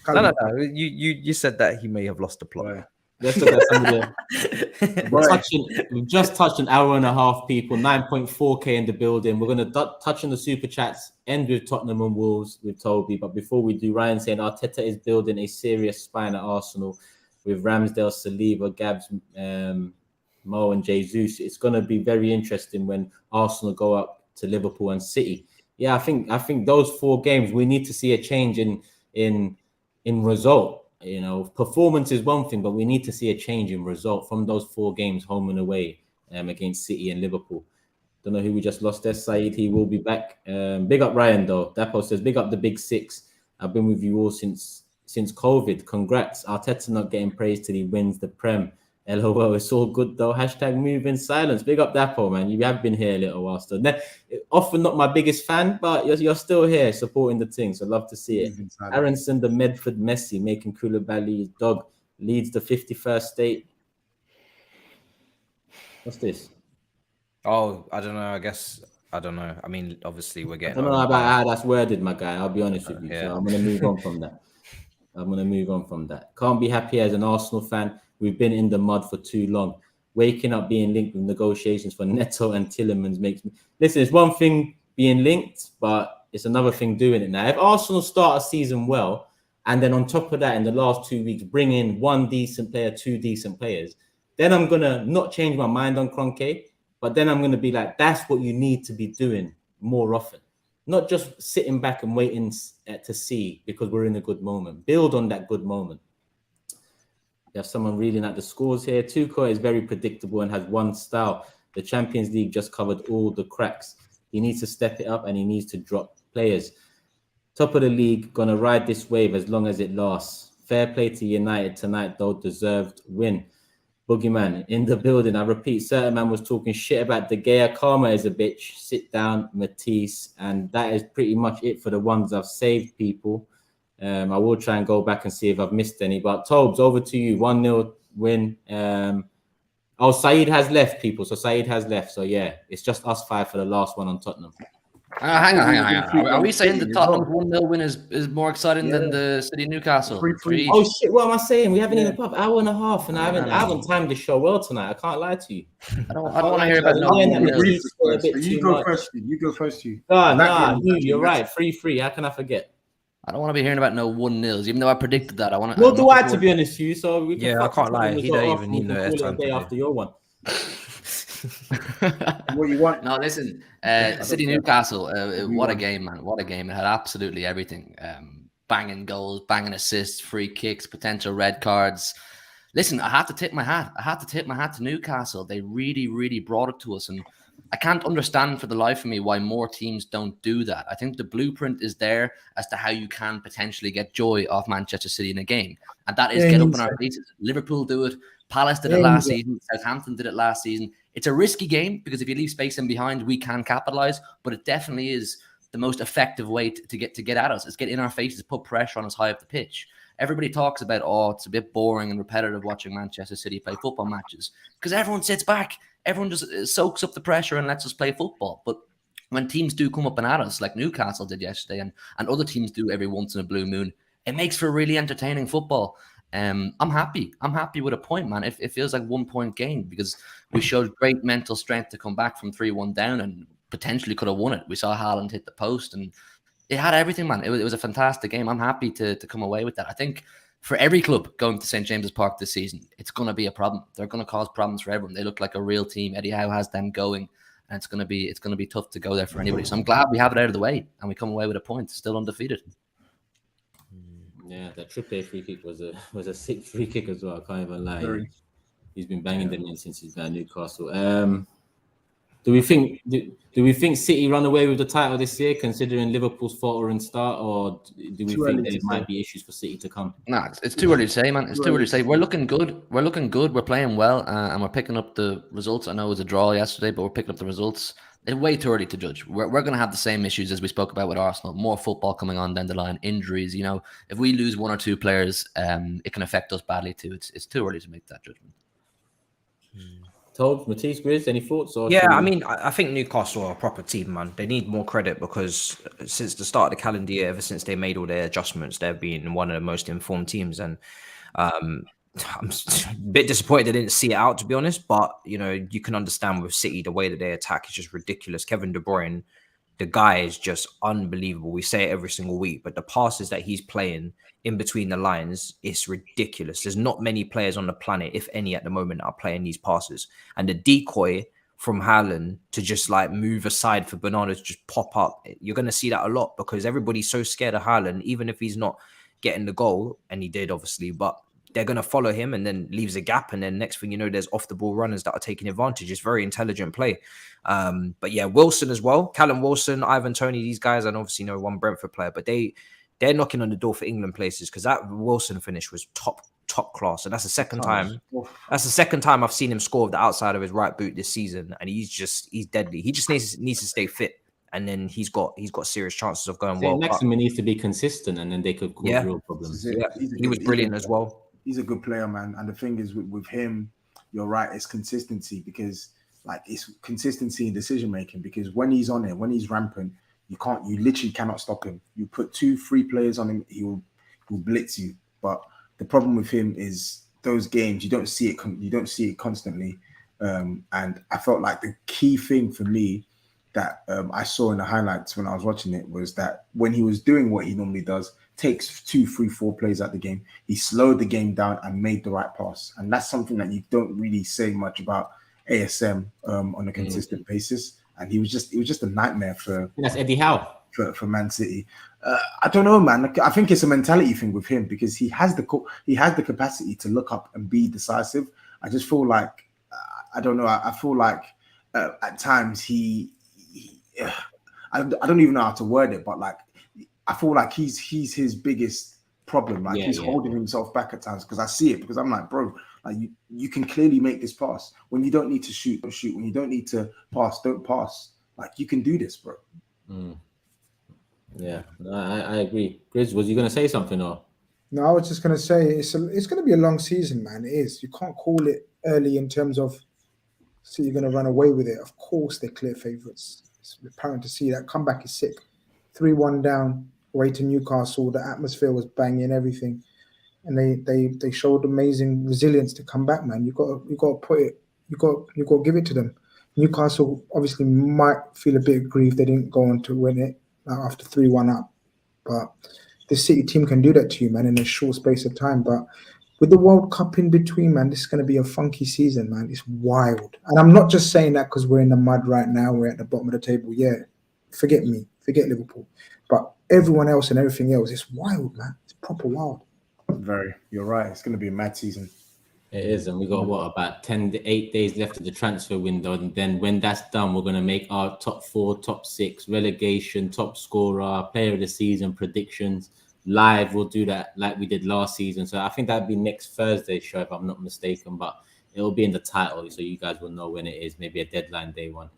no. You said that he may have lost the plot. Right. Let's look at some of the. We've just touched an hour and a half, people. 9.4K in the building. We're going to touch on the super chats, end with Tottenham and Wolves with Toby. But before we do, Ryan saying Arteta is building a serious spine at Arsenal with Ramsdale, Saliba, Gabs, Mo, and Jesus. It's going to be very interesting when Arsenal go up to Liverpool and City. Yeah, I think those 4 games we need to see a change in result. You know, performance is one thing, but we need to see a change in result from those 4 games, home and away, against City and Liverpool. Don't know who we just lost there. SAEED, he will be back. Big up Ryan though. Dapo says, big up the big 6. I've been with you all since COVID. Congrats. Arteta not getting praised till he wins the Prem. LOL, it's all good though. Hashtag move in silence. Big up Dapo, man. You have been here a little while still. Often not my biggest fan, but you're still here supporting the thing. So love to see it. Aronson, the Medford Messi, making Koulibaly's dog leads the 51st state. What's this? Oh, I don't know. I don't know. I mean, obviously we're getting. I don't know about how that's worded, my guy. I'll be honest with you. Yeah. So I'm going to move on from that. Can't be happy as an Arsenal fan. We've been in the mud for too long. Waking up being linked with negotiations for Neto and Tielemans makes me... Listen, it's one thing being linked, but it's another thing doing it now. If Arsenal start a season well, and then on top of that, in the last 2 weeks, bring in 1 decent player, 2 decent players, then I'm going to not change my mind on Kroenke, but then I'm going to be like, that's what you need to be doing more often. Not just sitting back and waiting to see because we're in a good moment. Build on that good moment. You have someone reading out the scores here. Tuchel is very predictable and has one style. The Champions League just covered all the cracks. He needs to step it up and he needs to drop players. Top of the league, gonna ride this wave as long as it lasts. Fair play to United tonight, though. Deserved win. Boogeyman in the building. I repeat, certain man was talking shit about De Gea. Karma is a bitch. Sit down, Matisse. And that is pretty much it for the ones I've saved, people. I will try and go back and see if I've missed any. But Tobes, over to you. 1-0 win. SAEED has left, people. So SAEED has left. So yeah, it's just us 5 for the last one on Tottenham. Hang on. Are we saying the Tottenham 1-0 win is more exciting than the City Newcastle? 3-3. Oh shit! What am I saying? We haven't even put up hour and a half, and I haven't timed the show well tonight. I can't lie to you. I don't want to hear about no. You go first. You go first. You're right. 3-3. How can I forget? I don't want to be hearing about no 1-0s, even though I predicted that. I want to. Nor do I, to be honest with you. So we can I can't lie. He don't even need no airtime day after your one. What you want? No, listen. City Newcastle. What a game, man! What a game! It had absolutely everything. Banging goals, banging assists, free kicks, potential red cards. Listen, I have to tip my hat. To Newcastle. They really, really brought it to us, and I can't understand for the life of me why more teams don't do that. I think the blueprint is there as to how you can potentially get joy off Manchester City in a game. And that is get up in our faces. Liverpool do it. Palace did it last season. Southampton did it last season. It's a risky game because if you leave space in behind, we can capitalize. But it definitely is the most effective way to get at us. Is get in our faces, put pressure on us high up the pitch. Everybody talks about, it's a bit boring and repetitive watching Manchester City play football matches because everyone sits back. Everyone just soaks up the pressure and lets us play football. But when teams do come up and at us, like Newcastle did yesterday, and other teams do every once in a blue moon, it makes for really entertaining football. I'm happy. I'm happy with a point, man. It feels like 1 point gain because we showed great mental strength to come back from 3-1 down and potentially could have won it. We saw Haaland hit the post and it had everything, man. It was a fantastic game. I'm happy to come away with that. I think for every club going to St. James's Park this season, it's going to be a problem. They're going to cause problems for everyone. They look like a real team. Eddie Howe has them going, and it's going to be tough to go there for anybody. So I'm glad we have it out of the way and we come away with a point, still undefeated. Yeah, that Trippier free kick was a sick free kick as well. I can't even lie. He's been banging them in since he's been at Newcastle. Do we think City run away with the title this year, considering Liverpool's faltering start, or do we think there might be issues for City to come? Nah, it's too early to say, man. It's too early to say. We're looking good. We're playing well, and we're picking up the results. I know it was a draw yesterday, but we're picking up the results. It's way too early to judge. We're going to have the same issues as we spoke about with Arsenal. More football coming on down the line, injuries. You know, if we lose one or two players, it can affect us badly too. It's too early to make that judgment. TOBS, Matisse, GRIZZ, any thoughts? Or Yeah, I mean, I think Newcastle are a proper team, man. They need more credit because since the start of the calendar year, ever since they made all their adjustments, they've been one of the most informed teams. And I'm a bit disappointed they didn't see it out, to be honest. But, you know, you can understand with City, the way that they attack is just ridiculous. Kevin De Bruyne, the guy is just unbelievable. We say it every single week, but the passes that he's playing in between the lines is ridiculous. There's not many players on the planet, if any, at the moment, that are playing these passes. And the decoy from Haaland to just like move aside for Bernardo to just pop up, you're going to see that a lot because everybody's so scared of Haaland, even if he's not getting the goal, and he did obviously, but they're going to follow him and then leaves a gap. And then next thing you know, there's off the ball runners that are taking advantage. It's very intelligent play. But yeah, Wilson as well. Callum Wilson, Ivan Toney, these guys, and obviously one Brentford player, but they're knocking on the door for England places because that Wilson finish was top class. And that's the second time. That's the second time I've seen him score with the outside of his right boot this season. And he's deadly. He just needs to stay fit. And then he's got serious chances of going well. Next time he needs to be consistent, and then they could cause real problems. Yeah, he was brilliant as well. He's a good player, man. And the thing is with him, you're right, it's consistency because it's consistency in decision making because when he's on it, when he's rampant, you literally cannot stop him. You put 2-3 players on him, he will blitz you. But the problem with him is those games, you don't see it constantly. And I felt like the key thing for me that I saw in the highlights when I was watching it was that when he was doing what he normally does, takes 2, 3, 4 plays out the game, he slowed the game down and made the right pass. And that's something that you don't really say much about ASM on a consistent basis. And it was just a nightmare for that's Eddie Howe for Man City. I don't know, man. I think it's a mentality thing with him because he has the capacity to look up and be decisive. I just feel like I don't know. I feel like at times I don't even know how to word it, but like I feel like he's his biggest problem. Like he's holding himself back at times because I see it because I'm like, bro, like you can clearly make this pass. When you don't need to shoot, don't shoot. When you don't need to pass, don't pass. Like you can do this, bro. Yeah, I agree. GRIZZ, was you going to say something or? No, I was just going to say it's going to be a long season, man. It is. You can't call it early in terms of so you're going to run away with it. Of course, they're clear favourites. It's apparent to see that comeback is sick. 3-1 down, away to Newcastle. The atmosphere was banging, everything, and they showed amazing resilience to come back, man. You got to put it. You got to give it to them. Newcastle obviously might feel a bit of grief they didn't go on to win it after 3-1 up, but the City team can do that to you, man, in a short space of time. But with the World Cup in between, man, this is going to be a funky season, man. It's wild. And I'm not just saying that because we're in the mud right now. We're at the bottom of the table. Yeah, forget me. Forget Liverpool. But everyone else and everything else, it's wild, man. It's proper wild. You're right. It's going to be a mad season. It is. And we got, about 8 days left of the transfer window. And then when that's done, we're going to make our top 4, top 6, relegation, top scorer, player of the season predictions. Live, we'll do that like we did last season. So I think that'd be next Thursday show if I'm not mistaken, but it'll be in the title so you guys will know when it is, maybe a deadline day one.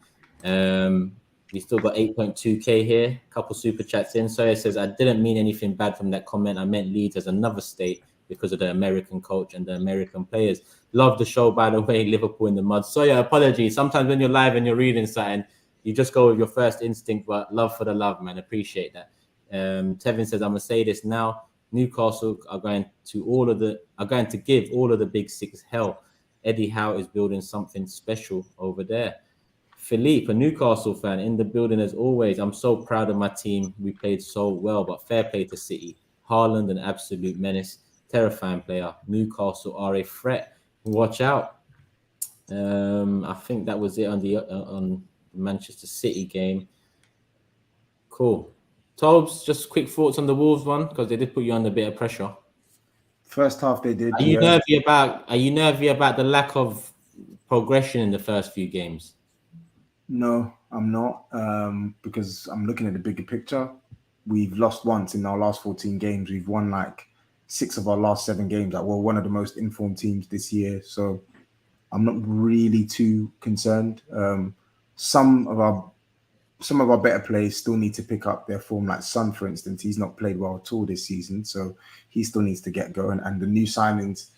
We still got 8.2k here, couple super chats in. So it says, I didn't mean anything bad from that comment. I meant Leeds as another state because of the American coach and the American players. Love the show, by the way, Liverpool in the mud. So yeah, apologies. Sometimes when you're live and you're reading something, you just go with your first instinct, but love for the love, man. Appreciate that. Tevin says, I'm gonna say this now. Newcastle are going to give all of the big six hell. Eddie Howe is building something special over there. Philippe, a Newcastle fan in the building as always. I'm so proud of my team. We played so well, but fair play to City. Haaland, an absolute menace. Terrifying player. Newcastle are a threat. Watch out. I think that was it on the Manchester City game. Cool. TOBS, just quick thoughts on the Wolves one because they did put you under a bit of pressure. First half they did. Are you nervy about the lack of progression in the first few games? No, I'm not, because I'm looking at the bigger picture. We've lost once in our last 14 games. We've won like 6 of our last 7 games. Like, we're one of the most informed teams this year. So I'm not really too concerned. Some of our some of our better players still need to pick up their form. Like Son, for instance, he's not played well at all this season, so he still needs to get going. And the new signings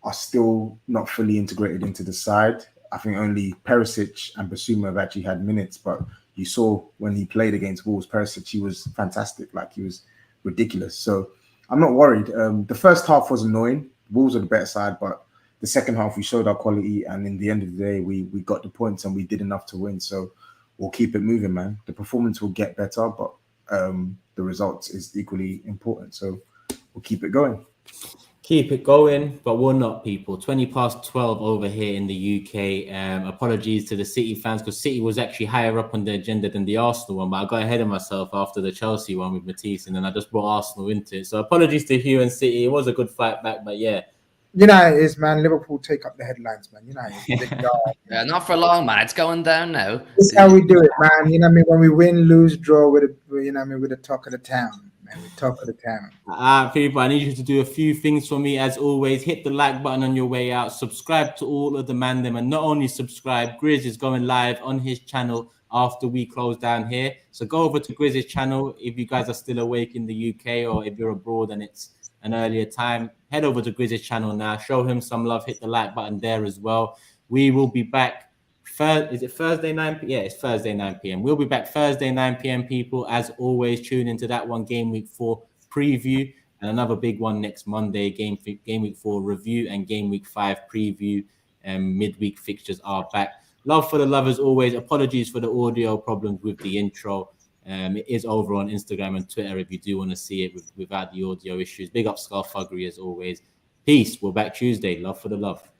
are still not fully integrated into the side. I think only Perisic and Basuma have actually had minutes, but you saw when he played against Wolves, Perisic, he was fantastic. Like, he was ridiculous. So I'm not worried. The first half was annoying. Wolves are the better side, but the second half we showed our quality, and in the end of the day, we got the points and we did enough to win. So we'll keep it moving, man. The performance will get better, but the results is equally important. So we'll keep it going. Keep it going, but we're not, people. 12 over here in the UK. Apologies to the City fans, because City was actually higher up on the agenda than the Arsenal one, but I got ahead of myself after the Chelsea one with Matisse, and then I just brought Arsenal into it. So apologies to Hugh and City. It was a good fight back, but yeah. You know how it is, man. Liverpool take up the headlines, man. You know how it is. Yeah, not for long, man. It's going down now. This is how we do it, man. You know what I mean? When we win, lose, draw, with you know what I mean, with the talk of the town, man. We talk of the town. People, I need you to do a few things for me. As always, hit the like button on your way out. Subscribe to all of the Mandem, and not only subscribe, GRIZZ is going live on his channel after we close down here. So go over to GRIZZ's channel if you guys are still awake in the UK, or if you're abroad and it's an earlier time. Head over to GRIZZ's channel now. Show him some love. Hit the like button there as well. We will be back. Is it Thursday 9 p.m? Yeah, it's Thursday 9 p.m. We'll be back Thursday 9 p.m. People, as always, tune into that one, Game Week 4 preview, and another big one next Monday, Game Week 4 review and Game Week 5 preview. Midweek fixtures are back. Love for the love as always. Apologies for the audio problems with the intro. It is over on Instagram and Twitter if you do want to see it without the audio issues. Big up Thuggery as always. Peace. We're back Tuesday. Love for the love.